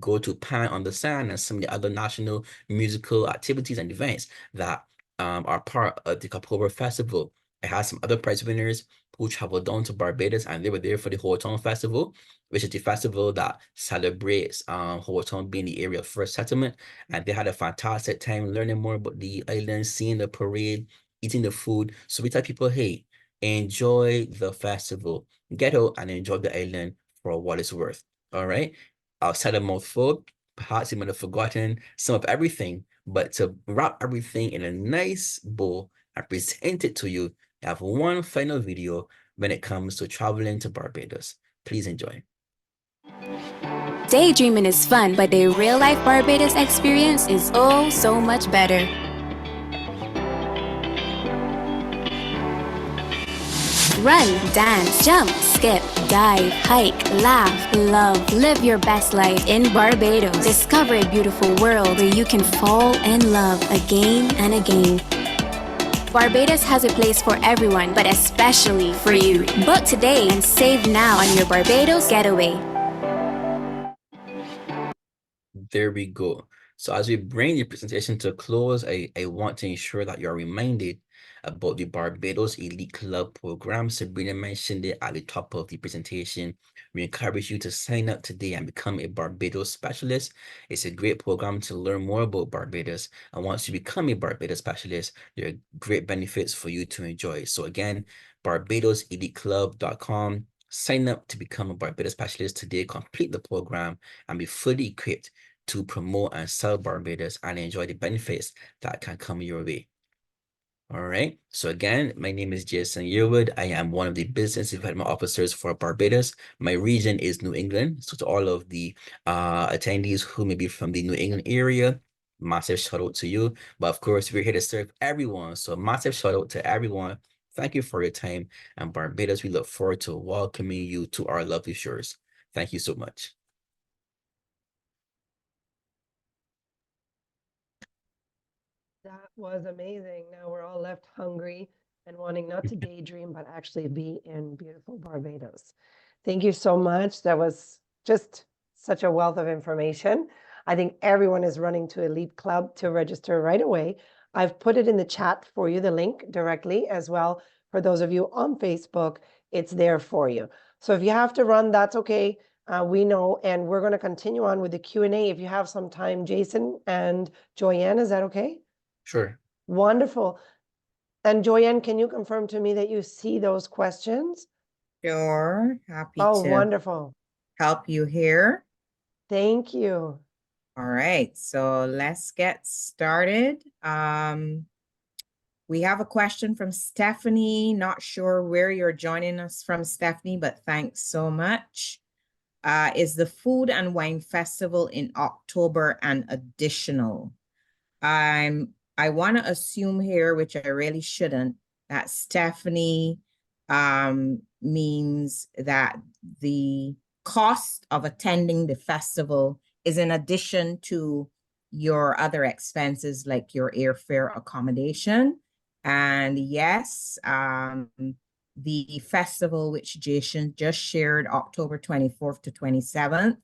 go to Pan on the Sand and some of the other national musical activities and events that are part of the Copover Festival. I had some other prize winners who traveled down to Barbados, and they were there for the Hotel Festival, which is the festival that celebrates Hotel being the area of first settlement. And they had a fantastic time learning more about the island, seeing the parade, eating the food. So we tell people, hey, enjoy the festival, get out and enjoy the island for what it's worth. All right. Outside a mouthful, perhaps you might have forgotten some of everything, but to wrap everything in a nice bow and present it to you, I have one final video when it comes to traveling to Barbados. Please enjoy. Daydreaming is fun, but the real-life Barbados experience is oh so much better. Run, dance, jump, skip, dive, hike, laugh, love. Live your best life in Barbados. Discover a beautiful world where you can fall in love again and again. Barbados has a place for everyone, but especially for you. Book today and save now on your Barbados getaway. There we go. So as we bring the presentation to a close, I want to ensure that you're reminded about the Barbados Elite Club program. Sabrina mentioned it at the top of the presentation. We encourage you to sign up today and become a Barbados specialist. It's a great program to learn more about Barbados. And once you become a Barbados specialist, there are great benefits for you to enjoy. So again, BarbadosEliteClub.com. Sign up to become a Barbados specialist today, complete the program, and be fully equipped to promote and sell Barbados and enjoy the benefits that can come your way. All right. So again, my name is Jason Yearwood. I am one of the business development officers for Barbados. My region is New England. So to all of the attendees who may be from the New England area, massive shout out to you. But of course, we're here to serve everyone. So massive shout out to everyone. Thank you for your time. And Barbados, we look forward to welcoming you to our lovely shores. Thank you so much. That was amazing. Now we're all left hungry and wanting not to daydream, but actually be in beautiful Barbados. Thank you so much. That was just such a wealth of information. I think everyone is running to Elite Club to register right away. I've put it in the chat for you, the link directly as well. For those of you on Facebook, it's there for you. So if you have to run, that's okay. We know, and we're going to continue on with the Q&A. If you have some time, Jason and Joyanne, is that okay? Sure. Wonderful. And Joyanne, can you confirm to me that you see those questions? Sure. Happy Oh, to wonderful. help you here. Thank you. All right, so let's get started. We have a question from Stephanie. Not sure where you're joining us from, Stephanie, but thanks so much. Is the Food and Wine Festival in October an additional? I want to assume here, which I really shouldn't, that Stephanie means that the cost of attending the festival is in addition to your other expenses like your airfare accommodation. And yes, the festival, which Jason just shared, October 24th to 27th,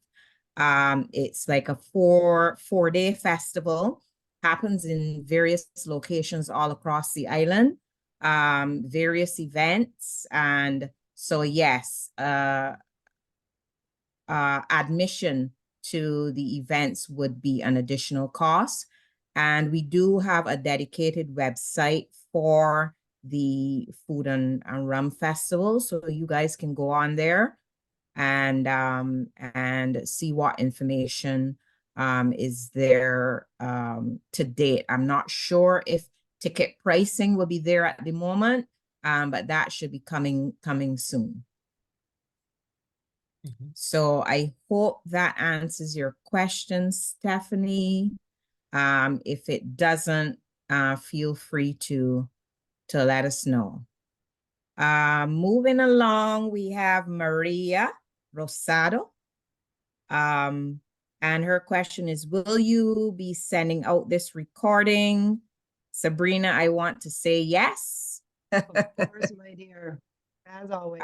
it's like a four-day festival. Happens in various locations all across the island, various events. And so, yes, admission to the events would be an additional cost. And we do have a dedicated website for the Food and Rum Festival. So you guys can go on there and see what information is there to date. I'm not sure if ticket pricing will be there at the moment, but that should be coming soon. So I hope that answers your question, Stephanie. If it doesn't, feel free to let us know. Moving along, we have Maria Rosado. And her question is, will you be sending out this recording? Sabrina, I want to say yes. Of course, my dear, as always.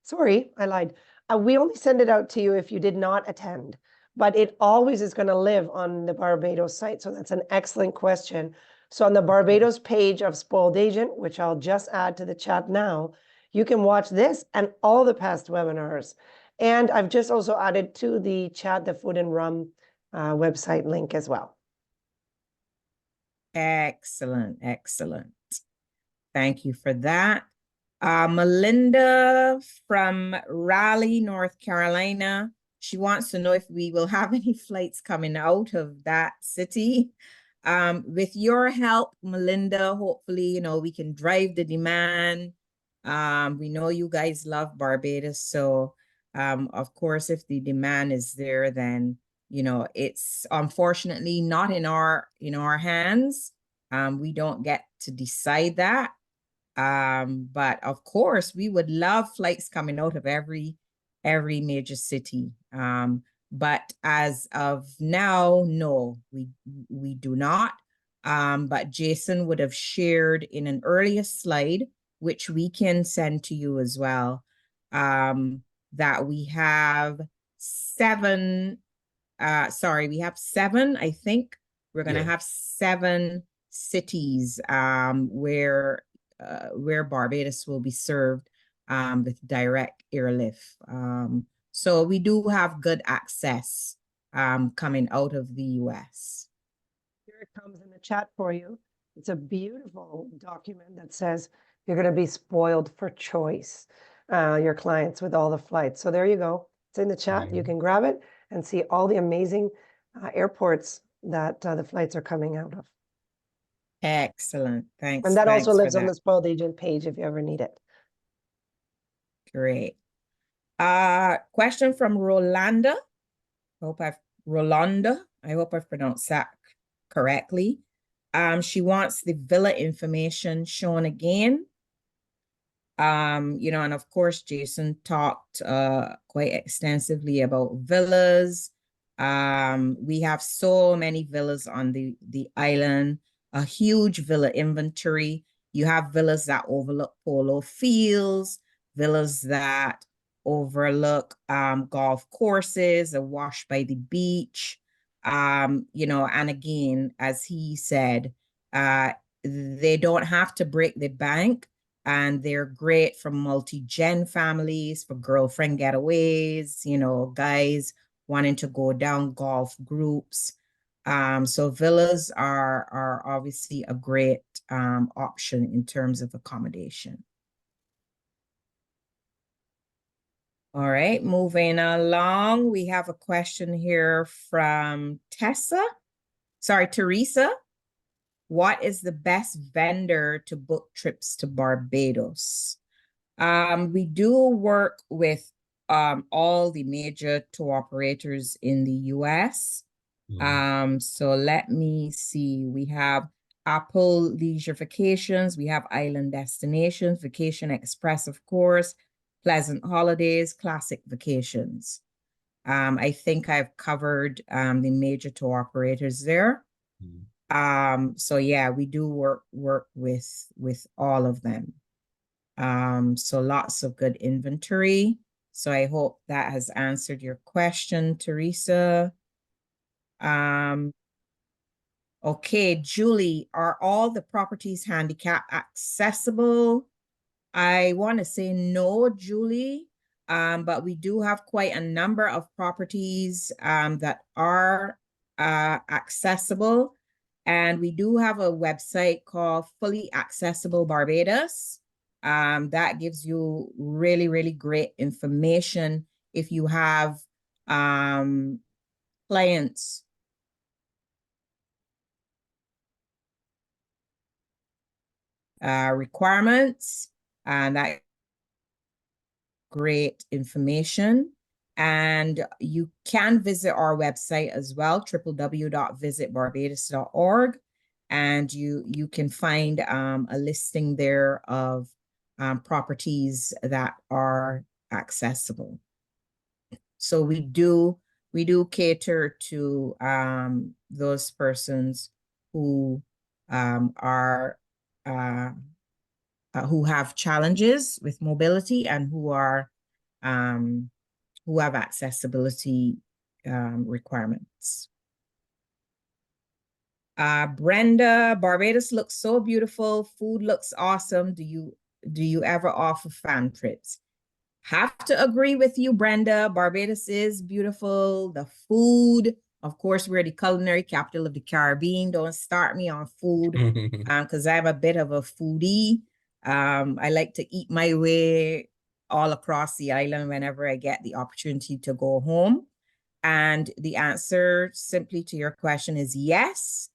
Sorry, I lied. We only send it out to you if you did not attend, but it always is going to live on the Barbados site. So that's an excellent question. So on the Barbados page of Spoiled Agent, which I'll just add to the chat now, you can watch this and all the past webinars. And I've just also added to the chat the Food and Rum website link as well. Excellent, excellent. Thank you for that. Melinda from Raleigh, North Carolina. She wants to know if we will have any flights coming out of that city. With your help, Melinda, hopefully, you know, we can drive the demand. We know you guys love Barbados. So, of course, if the demand is there, then, you know, it's unfortunately not in our hands. We don't get to decide that. But of course, we would love flights coming out of every major city. But as of now, no, we do not. But Jason would have shared in an earlier slide, which we can send to you as well, that we have seven, we have seven, I think. We're going to have 7 cities where Barbados will be served with direct airlift. So we do have good access coming out of the US. Here it comes in the chat for you. It's a beautiful document that says you're going to be spoiled for choice, your clients, with all the flights. So there you go. It's in the chat. You can grab it and see all the amazing airports that the flights are coming out of. Excellent. Thanks. And that Thanks also for lives on that. the Spoiled Agent page if you ever need it. Great. Question from Rolanda. I hope I've pronounced that correctly. She wants the villa information shown again. And of course, Jason talked quite extensively about villas. We have so many villas on the island, a huge villa inventory. You have villas that overlook polo fields, villas that overlook golf courses, awash by the beach. And again, as he said, they don't have to break the bank, and they're great for multi-gen families, for girlfriend getaways, guys wanting to go down, golf groups. So villas are obviously a great option in terms of accommodation. All right, moving along, we have a question here from Teresa. What is the best vendor to book trips to Barbados? We do work with all the major tour operators in the US. So let me see. We have Apple Leisure Vacations. We have Island Destinations, Vacation Express, of course, Pleasant Holidays, Classic Vacations. I think I've covered the major tour operators there. So yeah, we do work with all of them. So lots of good inventory. So I hope that has answered your question, Teresa. Okay, Julie, are all the properties handicap accessible? I want to say no, Julie, but we do have quite a number of properties that are accessible. And we do have a website called Fully Accessible Barbados. That gives you really, really great information if you have clients requirements, and that great information. And you can visit our website as well, www.visitbarbados.org, and you can find a listing there of properties that are accessible. So we do cater to those persons who are who have challenges with mobility and who have accessibility requirements. Brenda, Barbados looks so beautiful. Food looks awesome. Do you ever offer fan trips? Have to agree with you, Brenda. Barbados is beautiful. The food, of course, we're the culinary capital of the Caribbean. Don't start me on food because I'm a bit of a foodie. I like to eat my way all across the island whenever I get the opportunity to go home. And the answer simply to your question is yes.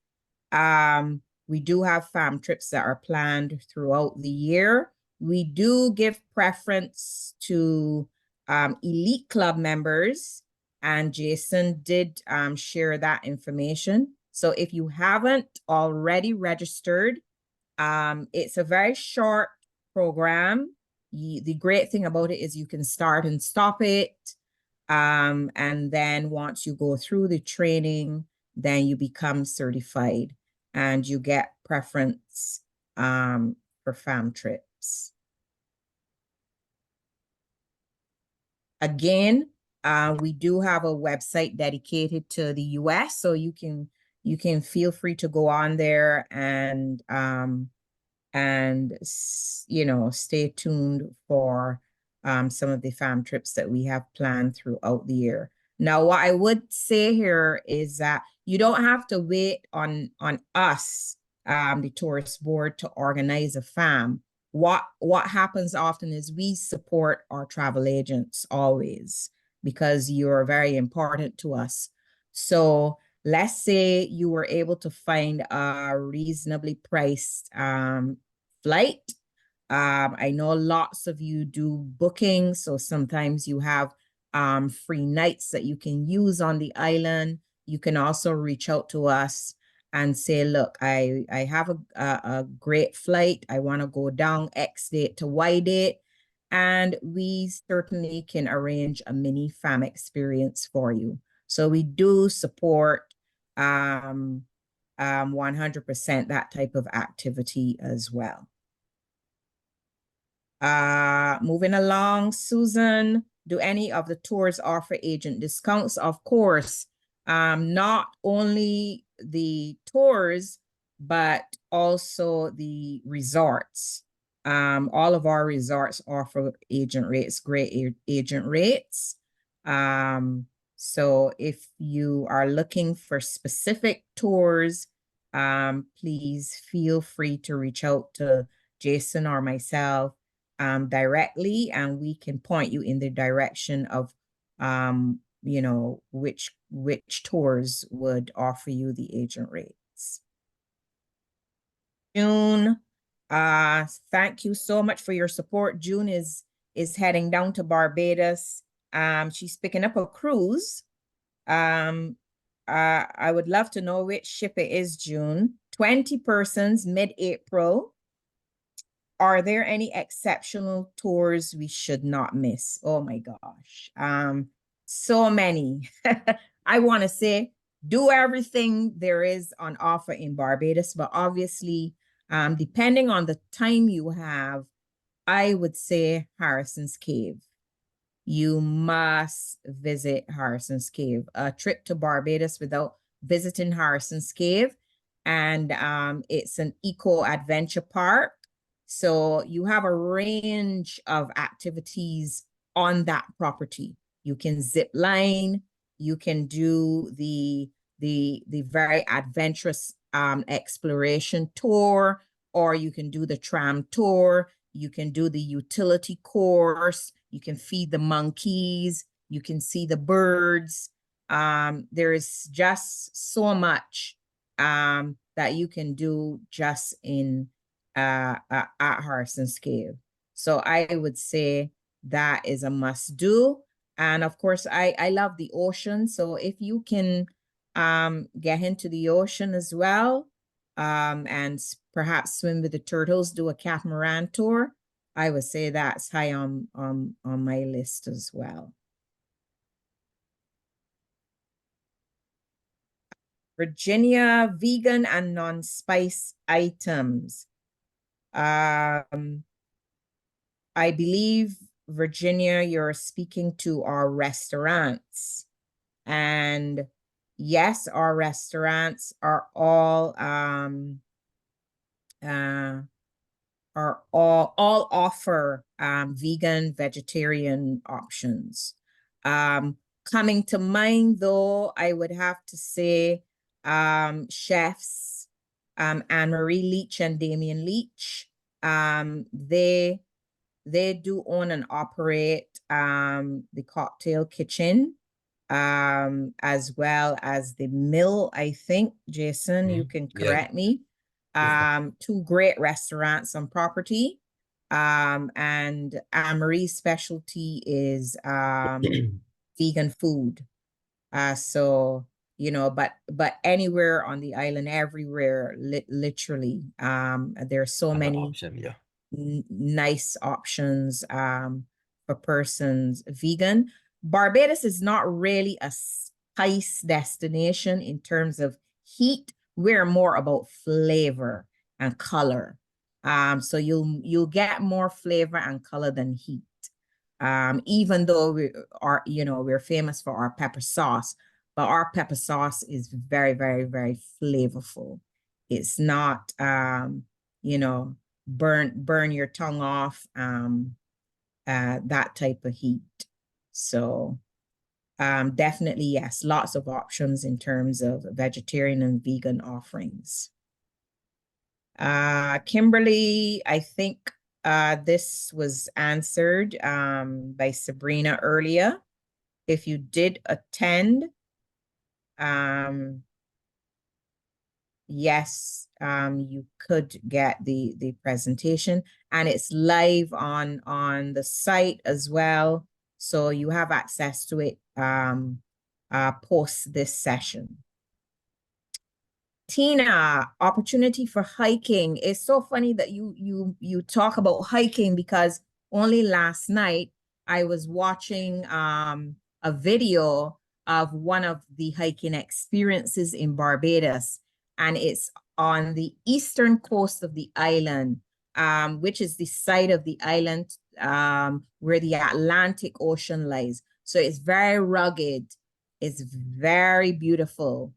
We do have fam trips that are planned throughout the year. We do give preference to elite club members, and Jason did share that information. So if you haven't already registered, it's a very short program. The great thing about it is you can start and stop it. And then once you go through the training, then you become certified and you get preference for fam trips. Again, we do have a website dedicated to the US, so you can feel free to go on there and you know, stay tuned for some of the fam trips that we have planned throughout the year. Now, what I would say here is that you don't have to wait on us, the tourist board, to organize a fam. What happens often is we support our travel agents always, because you're very important to us. So let's say you were able to find a reasonably priced flight. I know lots of you do bookings, so sometimes you have free nights that you can use on the island. You can also reach out to us and say, look, I have a great flight. I want to go down X date to Y date. And we certainly can arrange a mini fam experience for you. So we do support 100% that type of activity as well. Moving along, Susan, do any of the tours offer agent discounts? Of course, not only the tours, but also the resorts. All of our resorts offer agent rates, great agent rates. So if you are looking for specific tours, please feel free to reach out to Jason or myself directly, and we can point you in the direction of you know, which tours would offer you the agent rates. June, thank you so much for your support. June is heading down to Barbados. She's picking up a cruise. I would love to know which ship it is, June. 20 persons, mid-April. Are there any exceptional tours we should not miss? Oh my gosh. So many. I want to say do everything there is on offer in Barbados, but obviously, depending on the time you have, I would say Harrison's Cave. You must visit Harrison's Cave. A trip to Barbados without visiting Harrison's Cave. And it's an eco-adventure park. So you have a range of activities on that property. You can zip line, you can do the very adventurous exploration tour, or you can do the tram tour, you can do the utility course, you can feed the monkeys, you can see the birds. There is just so much that you can do just in at Harrison's Cave. So I would say that is a must do. And of course, I love the ocean. So if you can get into the ocean as well, and perhaps swim with the turtles, do a catamaran tour, I would say that's high on my list as well. Virginia, vegan and non-spice items. I believe, Virginia, you're speaking to our restaurants. And yes, our restaurants are all offer vegan, vegetarian options. Coming to mind, though, I would have to say chefs Anne-Marie Leach and Damien Leach. They do own and operate the cocktail kitchen, as well as the mill, I think. Jason, you can correct me. Two great restaurants on property. And Anne-Marie's specialty is vegan food. So, you know, but anywhere on the island, everywhere, literally, there's so many option, yeah. nice options for persons vegan. Barbados is not really a spice destination in terms of heat. We're more about flavor and color. So you'll get more flavor and color than heat. Even though we're famous for our pepper sauce, but our pepper sauce is very, very, very flavorful. It's not burn your tongue off, that type of heat. So definitely, yes, lots of options in terms of vegetarian and vegan offerings. Kimberly, I think this was answered by Sabrina earlier. If you did attend, yes, you could get the presentation, and it's live on the site as well. So you have access to it post this session. Tina, opportunity for hiking. It's so funny that you talk about hiking, because only last night I was watching a video of one of the hiking experiences in Barbados, and it's on the eastern coast of the island, which is the side of the island where the Atlantic Ocean lies. So it's very rugged. It's very beautiful.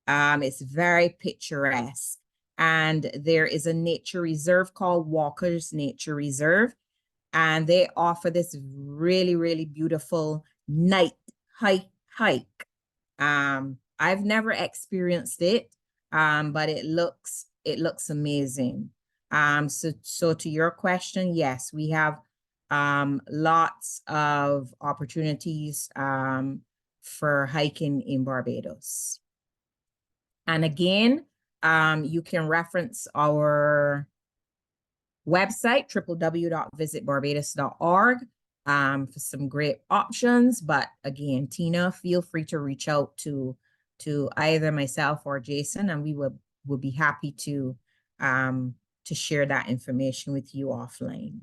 It's very picturesque. And there is a nature reserve called Walker's Nature Reserve. And they offer this really, really beautiful night hike. I've never experienced it, but it looks amazing. So to your question, yes, we have lots of opportunities for hiking in Barbados. And again, you can reference our website, www.visitbarbados.org, for some great options. But again, Tina, feel free to reach out to either myself or Jason, and we will be happy to share that information with you offline.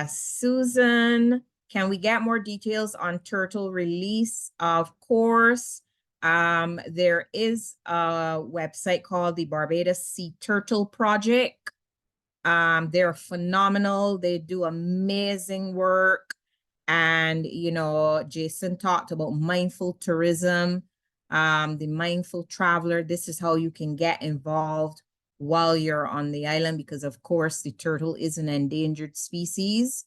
Susan, can we get more details on turtle release? Of course. There is a website called the Barbados Sea Turtle Project. They're phenomenal. They do amazing work. And, Jason talked about mindful tourism, the mindful traveler. This is how you can get involved while you're on the island, because of course the turtle is an endangered species.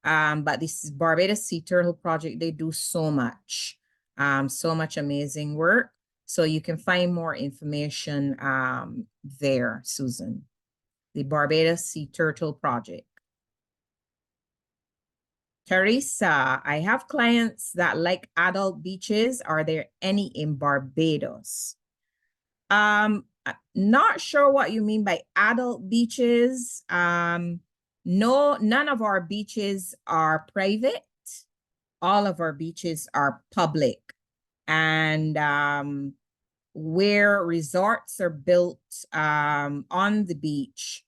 But this is Barbados Sea Turtle Project. They do so much amazing work. So you can find more information there, Susan. The Barbados Sea Turtle Project. Teresa, I have clients that like adult beaches. Are there any in Barbados? Not sure what you mean by adult beaches. No, none of our beaches are private. All of our beaches are public. And where resorts are built on the beach,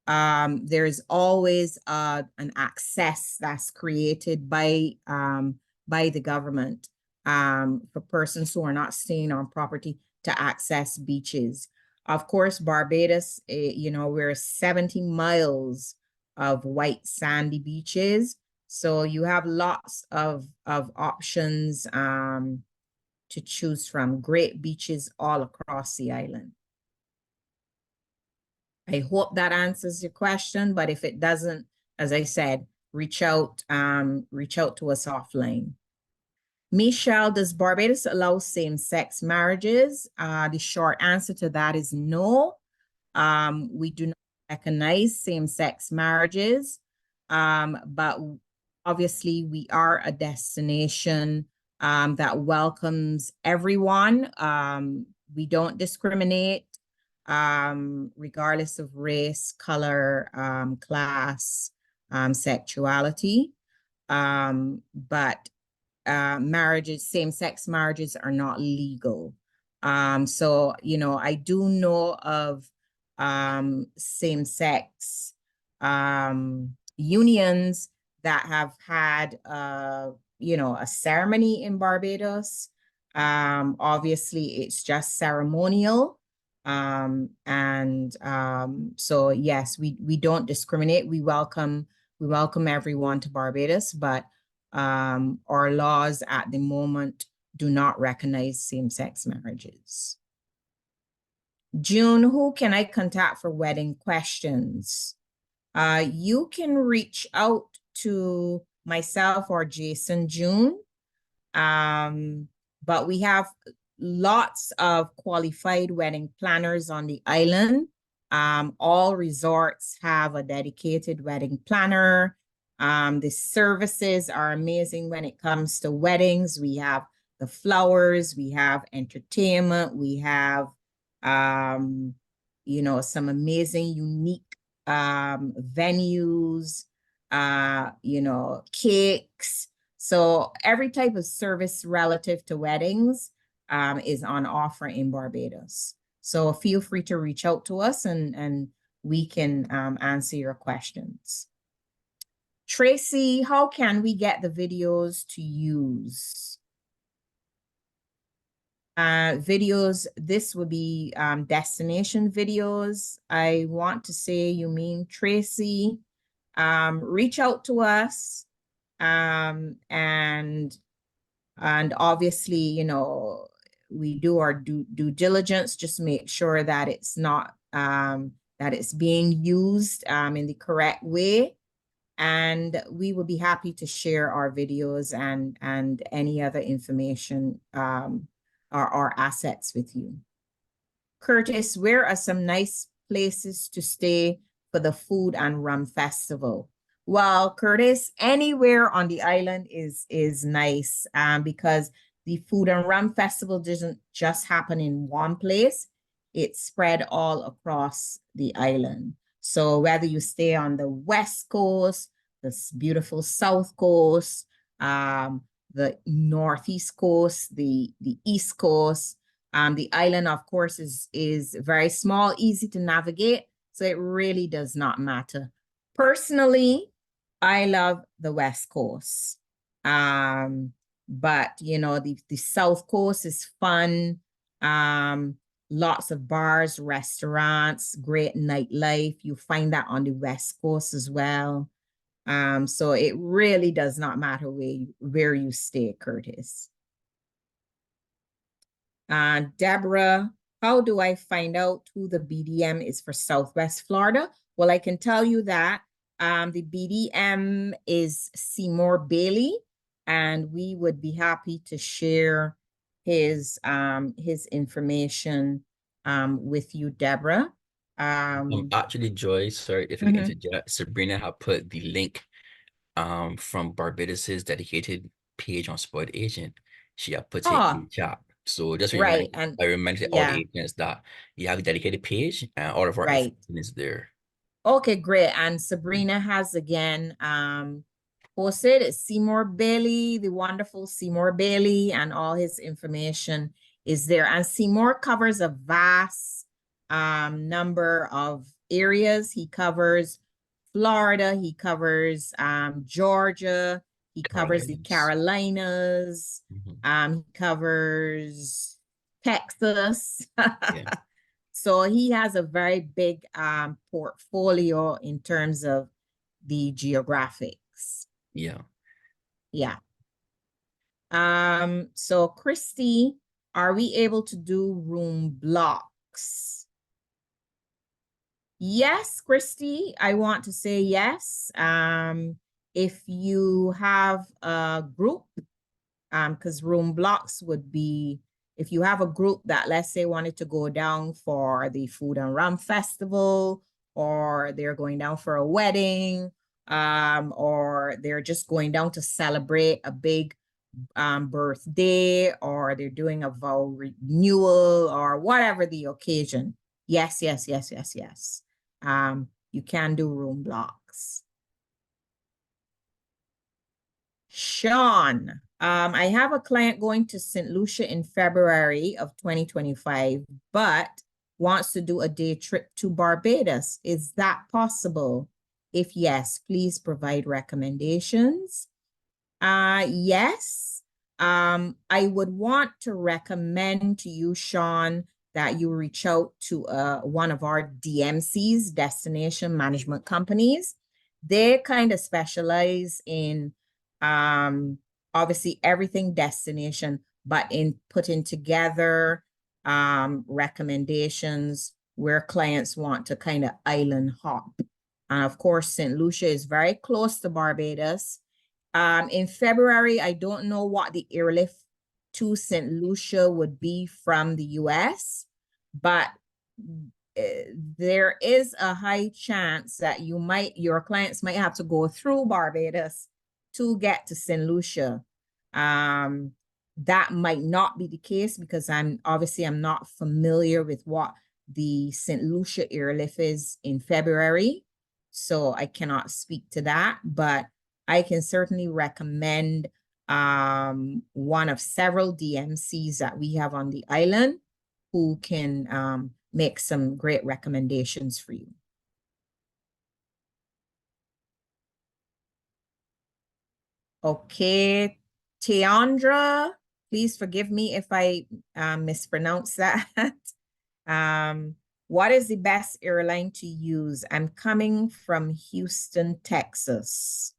there's always an access that's created by the government for persons who are not staying on property to access beaches. Of course, Barbados, we're 70 miles of white sandy beaches. So you have lots of options to choose from. Great beaches all across the island. I hope that answers your question, but if it doesn't, as I said, reach out to us offline. Michelle, does Barbados allow same-sex marriages? The short answer to that is no. We do not recognize same-sex marriages, but obviously we are a destination that welcomes everyone. We don't discriminate regardless of race, color, class, sexuality. But marriages, same-sex marriages are not legal. So, I do know of same-sex unions that have had you know, a ceremony in Barbados. Obviously it's just ceremonial. So yes, we don't discriminate. We welcome everyone to Barbados, but our laws at the moment do not recognize same-sex marriages. June, who can I contact for wedding questions? You can reach out to myself or Jason June. But we have lots of qualified wedding planners on the island. All resorts have a dedicated wedding planner. The services are amazing when it comes to weddings. We have the flowers, we have entertainment, we have, you know, some amazing, unique venues, you know, cakes. So every type of service relative to weddings is on offer in Barbados. So feel free to reach out to us and we can answer your questions. Tracy, how can we get the videos to use? Videos, this would be destination videos. I want to say you mean Tracy. Reach out to us. And obviously, you know, we do our due diligence, just make sure that it's not, that it's being used in the correct way. And we will be happy to share our videos and any other information, our assets with you. Curtis, where are some nice places to stay for the Food and Rum Festival? Well, Curtis, anywhere on the island is nice because the Food and Rum Festival doesn't just happen in one place. It's spread all across the island. So whether you stay on the West Coast, this beautiful South Coast, the Northeast Coast, the East Coast, the island, of course, is very small, easy to navigate. So it really does not matter. Personally, I love the West Coast. But you know, the South Coast is fun. Lots of bars, restaurants, great nightlife. You find that on the West Coast as well. So it really does not matter where you stay, Curtis. Deborah, how do I find out who the BDM is for Southwest Florida? Well, I can tell you that the BDM is Seymour Bailey, and we would be happy to share his information with you, Deborah. Actually, Joy, sorry if I can interject. Sabrina had put the link from Barbados's dedicated page on Sport Agent. She had put it in the chat. So just right, and I reminded all the agents that you have a dedicated page and all of our information is there. Okay, great. And Sabrina has again posted Seymour Bailey, the wonderful Seymour Bailey, and all his information is there. And Seymour covers a vast number of areas. He covers Florida, he covers Georgia, he covers the Carolinas, he covers Texas. Yeah. So he has a very big portfolio in terms of the geographics. Yeah. Yeah. So Christy, are we able to do room blocks? Yes, Christy, I want to say yes. If you have a group, because room blocks would be, if you have a group that, let's say, wanted to go down for the Food and Rum Festival, or they're going down for a wedding, or they're just going down to celebrate a big birthday, or they're doing a vow renewal, or whatever the occasion. Yes, yes, yes, yes, yes. You can do room blocks. Sean, I have a client going to St. Lucia in February of 2025, but wants to do a day trip to Barbados. Is that possible? If yes, please provide recommendations. Yes. I would want to recommend to you, Sean, that you reach out to one of our DMCs, destination management companies. They kind of specialize in obviously everything destination, but in putting together recommendations where clients want to kind of island hop. And of course, St. Lucia is very close to Barbados. In February, I don't know what the airlift to St. Lucia would be from the US, but there is a high chance that your clients might have to go through Barbados to get to St. Lucia. That might not be the case because I'm not familiar with what the St. Lucia airlift is in February. So I cannot speak to that, but I can certainly recommend one of several DMCs that we have on the island who can make some great recommendations for you. Okay, Tiandra, please forgive me if I mispronounce that. What is the best airline to use? I'm coming from Houston, Texas.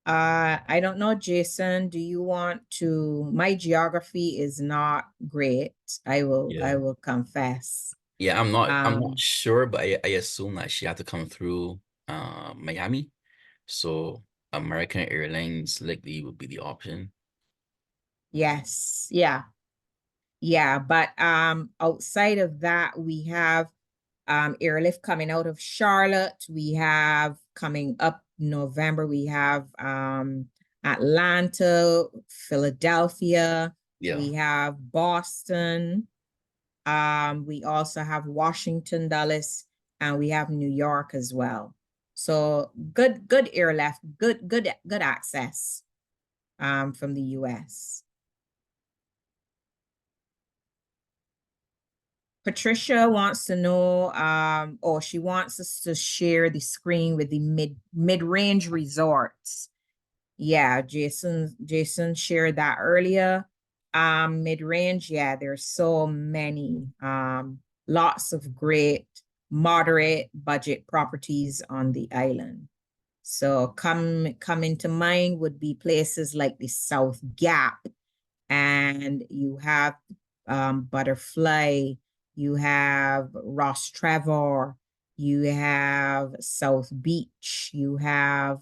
I don't know, Jason, do you want to, my geography is not great. I will confess. Yeah, I'm not sure, but I assume that she had to come through Miami. So American Airlines likely would be the option. Yes, yeah. Yeah, but outside of that, we have airlift coming out of Charlotte. We have coming up November, we have Atlanta, Philadelphia, we have Boston, we also have Washington, Dulles, and we have New York as well. So good airlift, good access from the US. Patricia wants to know, she wants us to share the screen with the mid-range resorts. Yeah, Jason shared that earlier. Mid-range, yeah, there's so many. Lots of great moderate budget properties on the island. So coming to mind would be places like the South Gap, and you have Butterfly, you have Ross Trevor, you have South Beach, you have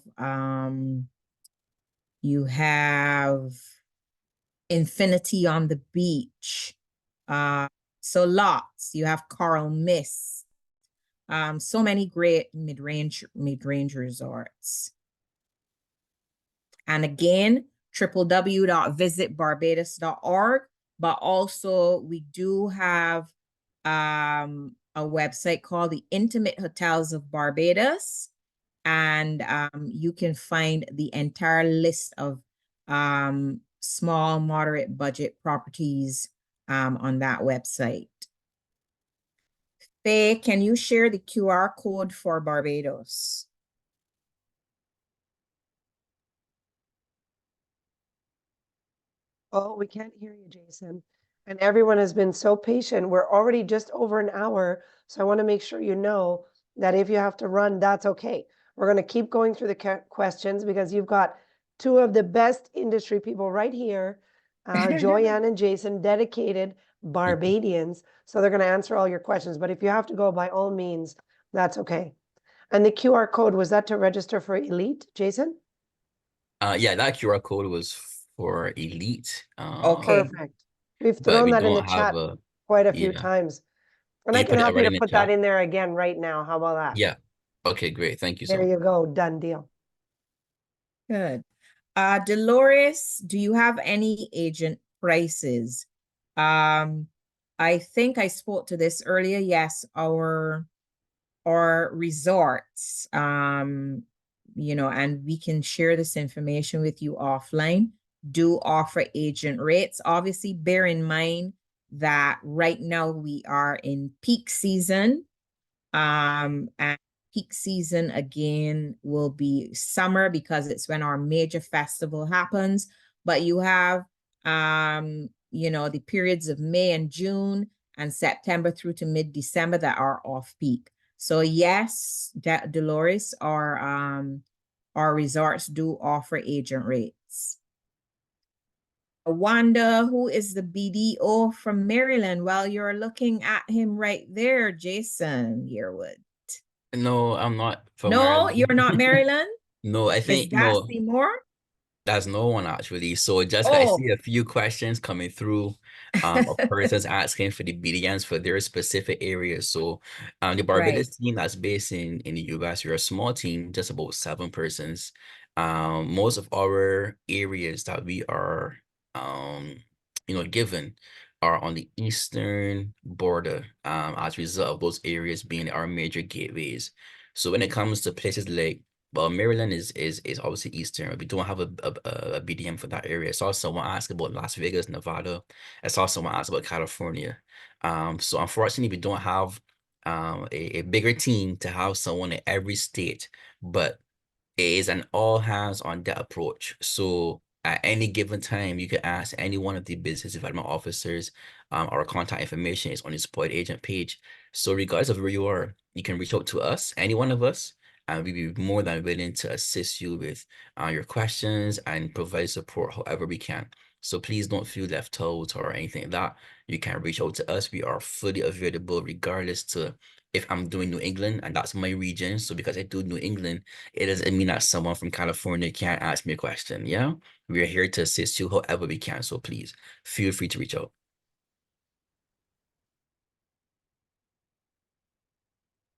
Infinity on the Beach. So lots. You have Coral Mist. So many great mid-range resorts. And again, www.visitbarbados.org. But also we do have a website called the Intimate Hotels of Barbados. And you can find the entire list of small, moderate budget properties on that website. Faye, can you share the QR code for Barbados? Oh, we can't hear you, Jason. And everyone has been so patient. We're already just over an hour. So I want to make sure you know that if you have to run, that's okay. We're going to keep going through the questions because you've got two of the best industry people right here, Joyanne and Jason, dedicated Barbadians. So they're going to answer all your questions. But if you have to go, by all means, that's okay. And the QR code, was that to register for Elite, Jason? Yeah, that QR code was for Elite. Okay. Perfect. We've thrown that in the chat quite a few times. And I can help you to put that in there again right now. How about that? Yeah. Okay, great. Thank you so much. There you go. Done deal. Good. Dolores, do you have any agent prices? I think I spoke to this earlier. Yes, our resorts, and we can share this information with you offline, do offer agent rates. Obviously, bear in mind that right now we are in peak season. And peak season again will be summer because it's when our major festival happens. But you have, you know, the periods of May and June and September through to mid-December that are off peak. So yes, Dolores, our resorts do offer agent rates. Wanda, who is the BDO from Maryland? Well, you're looking at him right there, Jason Yearwood. No, I'm not from No, Maryland. you're not Maryland? No, I Is think that no. Seymour? That's no one actually. So Jessica, I Oh, see a few questions coming through of persons asking for the BDMs for their specific areas. So the right. Barbados team that's based in the US, we're a small team, just about 7 persons. Most of our areas that we are given are on the eastern border, as a result of those areas being our major gateways. So when it comes to places like well, Maryland is obviously Eastern. We don't have a BDM for that area. I saw someone ask about Las Vegas, Nevada. I saw someone ask about California. So unfortunately, we don't have a bigger team to have someone in every state, but it is an all hands on deck approach. So at any given time, you can ask any one of the business development officers. Our contact information is on the support agent page. So regardless of where you are, you can reach out to us, any one of us, and we'd be more than willing to assist you with your questions and provide support however we can. So please don't feel left out or anything like that. You can reach out to us. We are fully available regardless to if I'm doing New England and that's my region. So because I do New England, it doesn't mean that someone from California can't ask me a question. Yeah, we're here to assist you however we can. So please feel free to reach out.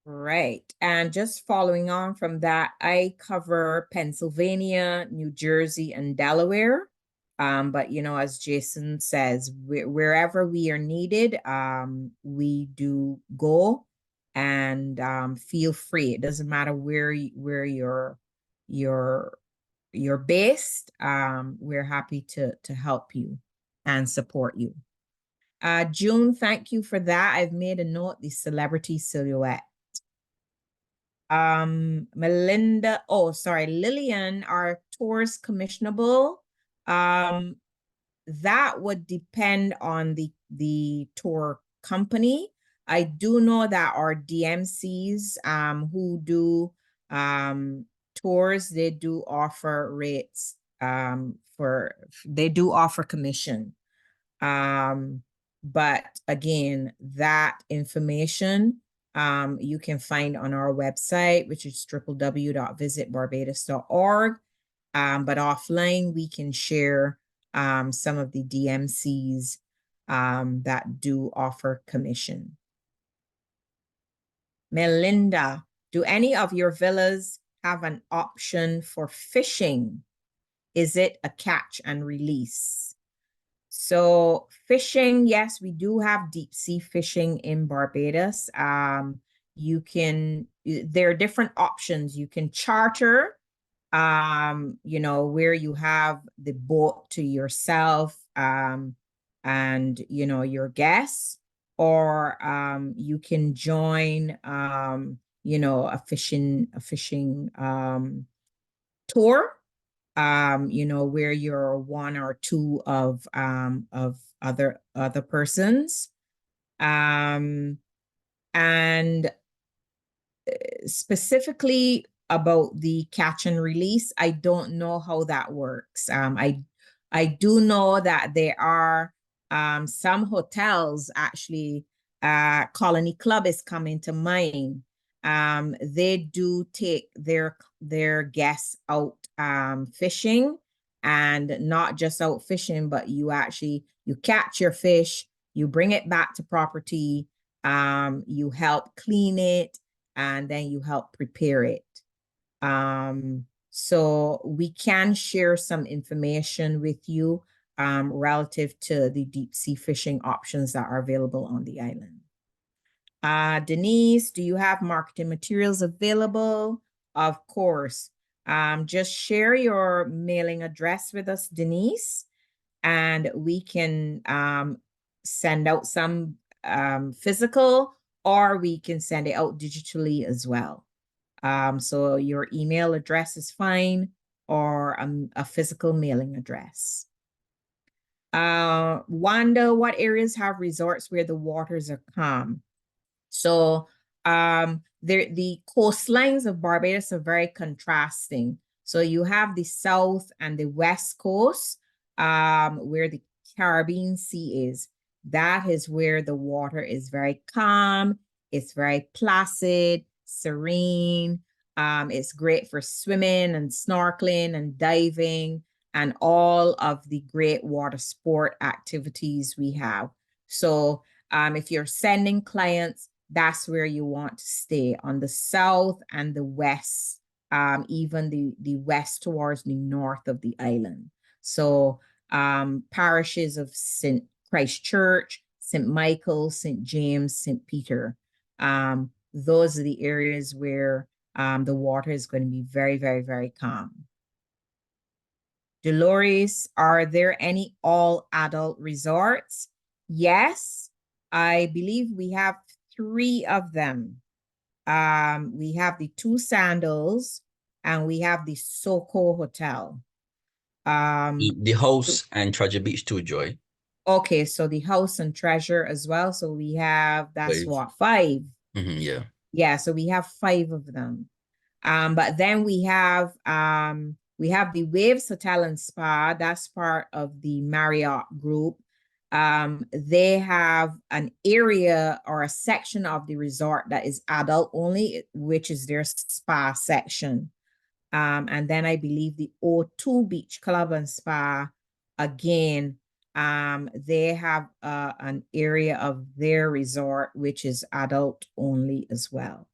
Right. And just following on from that, I cover Pennsylvania, New Jersey, and Delaware. But you know, as Jason says, wherever we are needed, we do go and feel free. It doesn't matter where you're based. We're happy to help you and support you. June, thank you for that. I've made a note, the celebrity silhouette. Melinda, oh, sorry, Lillian, are tours commissionable? That would depend on the tour company. I do know that our DMCs who do tours, they do offer rates they do offer commission. But again, that information you can find on our website, which is www.visitbarbados.org. But offline, we can share some of the DMCs that do offer commission. Melinda, do any of your villas have an option for fishing? Is it a catch and release? So fishing, yes, we do have deep sea fishing in Barbados. You can, there are different options. You can charter, you know, where you have the boat to yourself, and, you know, your guests, or, you can join, you know, a fishing, tour, you know, where you're one or two of other persons. And specifically about the catch and release, I don't know how that works. I do know that there are some hotels actually, Colony Club is coming to mind. They do take their guests out fishing, and not just out fishing, but you catch your fish, you bring it back to property, you help clean it, and then you help prepare it. So we can share some information with you relative to the deep sea fishing options that are available on the island. Denise, do you have marketing materials available? Of course. Just share your mailing address with us, Denise, and we can send out some physical, or we can send it out digitally as well. So your email address is fine, or a physical mailing address. Wanda, what areas have resorts where the waters are calm? So the coastlines of Barbados are very contrasting. So you have the south and the west coast, where the Caribbean Sea is. That is where the water is very calm. It's very placid, serene. It's great for swimming and snorkeling and diving and all of the great water sport activities we have. So if you're sending clients, that's where you want to stay, on the south and the west, even the west towards the north of the island. So parishes of St. Christchurch, St. Michael, St. James, St. Peter. Those are the areas where the water is going to be very, very, very calm. Dolores, are there any all adult resorts? Yes, I believe we have 3 of them. We have the 2 Sandals and we have the Soco Hotel. The House and Treasure Beach too, Joy. Okay, so the House and Treasure as well. So we have, that's 5. what, 5. Yeah. Yeah, so we have 5 of them. But then we have the Waves Hotel and Spa. That's part of the Marriott group. They have an area or a section of the resort that is adult only, which is their spa section. And then I believe the O2 Beach Club and Spa, again, they have an area of their resort which is adult only as well.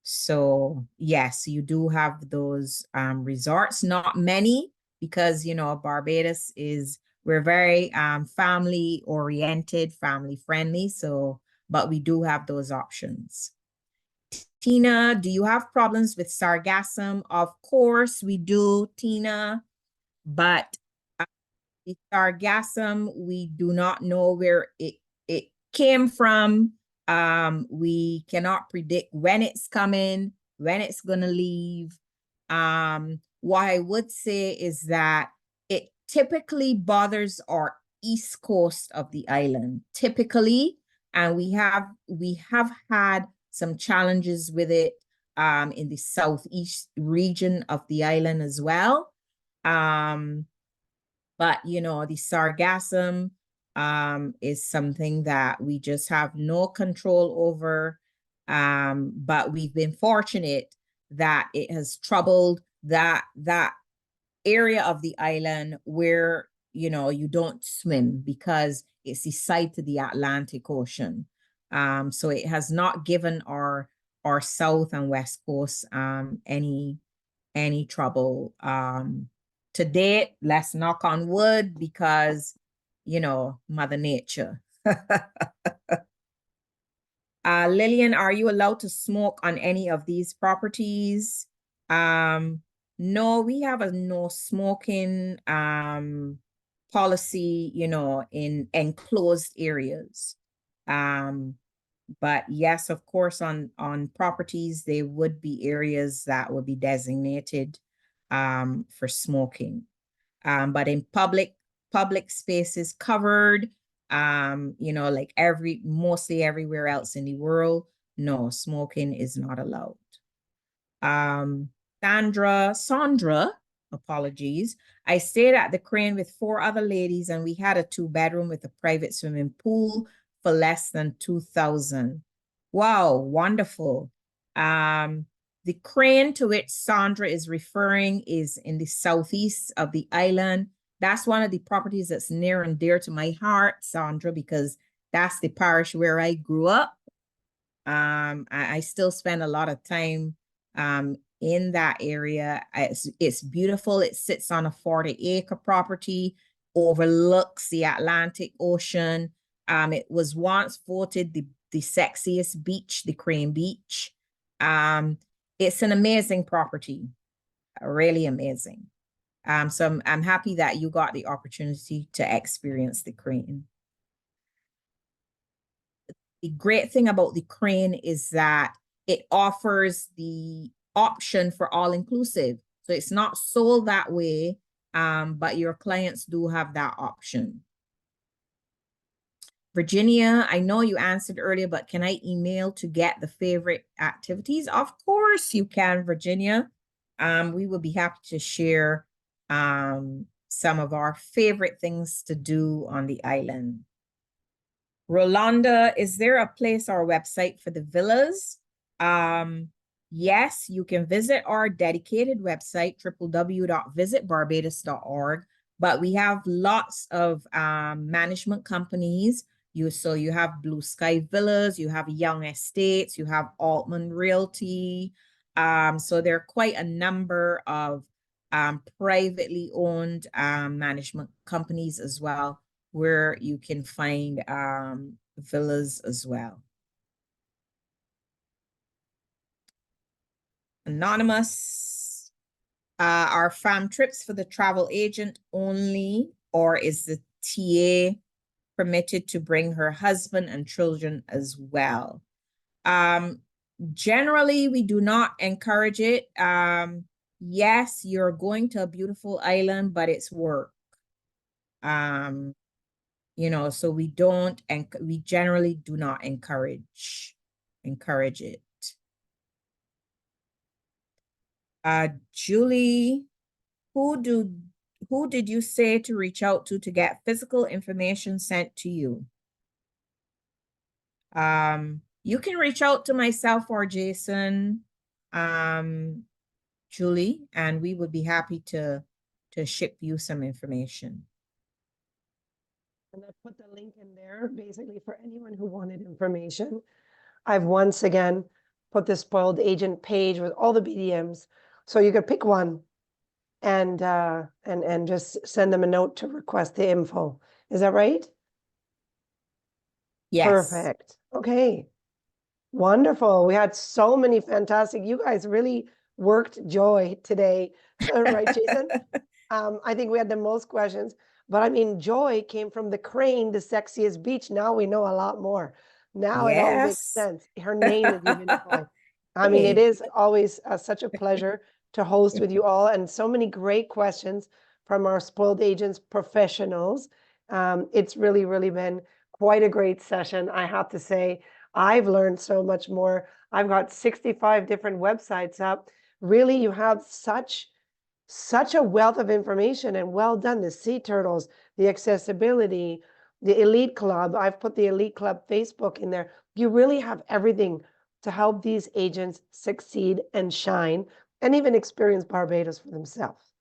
So yes, you do have those resorts, not many, because Barbados we're very family oriented, family friendly. So, but we do have those options. Tina, do you have problems with sargassum? Of course we do, Tina, but the sargassum, we do not know where it came from. We cannot predict when it's coming, when it's gonna leave. What I would say is that it typically bothers our east coast of the island, typically, and we have had some challenges with it in the southeast region of the island as well. But the sargassum is something that we just have no control over. But we've been fortunate that it has troubled that area of the island where you don't swim, because it's the side to the Atlantic Ocean. So it has not given our south and west coast any trouble. To date, let's knock on wood, because Mother Nature. Lillian, are you allowed to smoke on any of these properties? No, we have a no smoking policy, in enclosed areas. But yes, of course, on properties, there would be areas that would be designated for smoking. But in public spaces covered, like mostly everywhere else in the world, no, smoking is not allowed. Sandra, apologies. I stayed at the Crane with 4 other ladies, and we had a 2-bedroom with a private swimming pool for less than $2,000. Wow, wonderful. The Crane to which Sandra is referring is in the southeast of the island. That's one of the properties that's near and dear to my heart, Sandra, because that's the parish where I grew up. I still spend a lot of time in that area. It's beautiful. It sits on a 40-acre property, overlooks the Atlantic Ocean. It was once voted the sexiest beach, the Crane Beach. It's an amazing property, really amazing. So I'm happy that you got the opportunity to experience the crane. The great thing about the crane is that it offers the option for all inclusive. So it's not sold that way, but your clients do have that option. Virginia, I know you answered earlier, but can I email to get the favorite activities? Of course you can, Virginia. We will be happy to share some of our favorite things to do on the island. Rolanda, is there a place or website for the villas? Yes, you can visit our dedicated website, www.visitbarbados.org, but we have lots of management companies. So you have Blue Sky Villas, you have Young Estates, you have Altman Realty. So there are quite a number of privately owned management companies as well, where you can find villas as well. Anonymous, are farm trips for the travel agent only, or is the TA permitted to bring her husband and children as well? Generally, we do not encourage it. Yes, you're going to a beautiful island, but it's work. You know, so we don't, and we generally do not encourage it. Julie, who did you say to reach out to get physical information sent to you? You can reach out to myself or Jason, Julie, and we would be happy to ship you some information. And I put the link in there basically for anyone who wanted information. I've once again put the spoiled agent page with all the BDMs, so you could pick one and just send them a note to request the info. Is that right? Yes. Perfect. Okay. Wonderful. We had so many fantastic. You guys really worked Joy today, right, Jason? I think we had the most questions, but I mean, Joy came from the crane, the sexiest beach. Now we know a lot more. Now it all makes Yes. sense. Her name is even Joy. I mean, it Hey. is always such a pleasure to host with you all, and so many great questions from our spoiled agents professionals. It's really, really been quite a great session, I have to say. I've learned so much more. I've got 65 different websites up. Really, you have such a wealth of information, and well done. The sea turtles, the accessibility, the elite club. I've put the elite club Facebook in there. You really have everything to help these agents succeed and shine and even experience Barbados for themselves.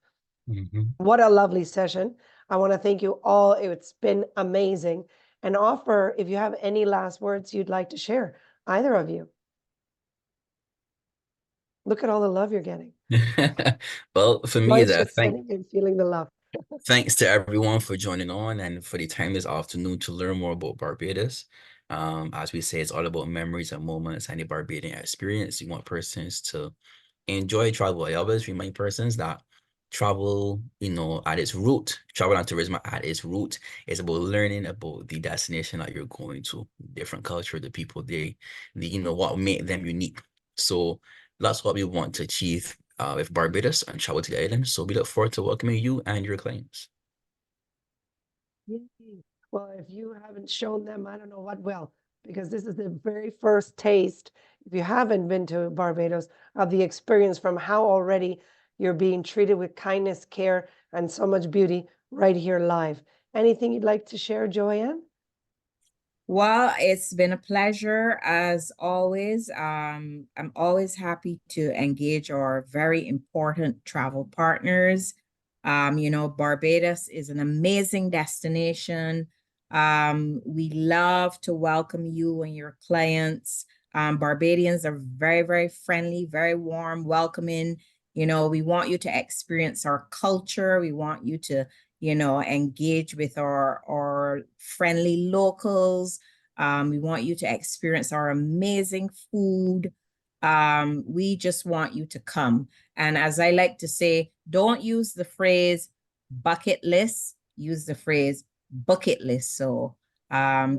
What a lovely session. I want to thank you all. It's been amazing. And offer, if you have any last words you'd like to share, either of you. Look at all the love you're getting. Well, for me, Joy's that just sitting and feeling the love. thanks to everyone for joining on and for the time this afternoon to learn more about Barbados. As we say, it's all about memories and moments and the Barbadian experience. You want persons to enjoy travel. I always remind persons that travel, at its root, travel and tourism at its root is about learning about the destination that you're going to, different culture, the people, what make them unique. So that's what we want to achieve with Barbados and Travel to the Island. So we look forward to welcoming you and your clients. Yay. Well, if you haven't shown them, I don't know what will, because this is the very first taste, if you haven't been to Barbados, of the experience from how already you're being treated with kindness, care, and so much beauty right here live. Anything you'd like to share, Joanne? Well, it's been a pleasure as always. I'm always happy to engage our very important travel partners. Barbados is an amazing destination. We love to welcome you and your clients. Barbadians are very, very friendly, very warm, welcoming. We want you to experience our culture. We want you to engage with our friendly locals. We want you to experience our amazing food. We just want you to come. And as I like to say, don't use the phrase bucket list, use the phrase bucket list. So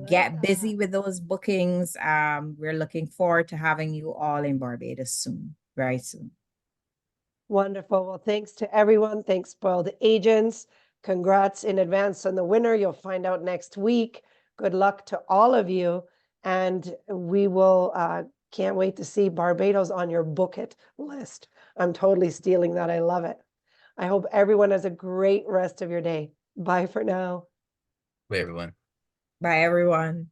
get busy with those bookings. We're looking forward to having you all in Barbados soon, very soon. Wonderful. Well, thanks to everyone. Thanks, Spoiled Agents. Congrats in advance on the winner. You'll find out next week. Good luck to all of you. And we will, can't wait to see Barbados on your bucket list. I'm totally stealing that. I love it. I hope everyone has a great rest of your day. Bye for now. Bye, everyone. Bye, everyone.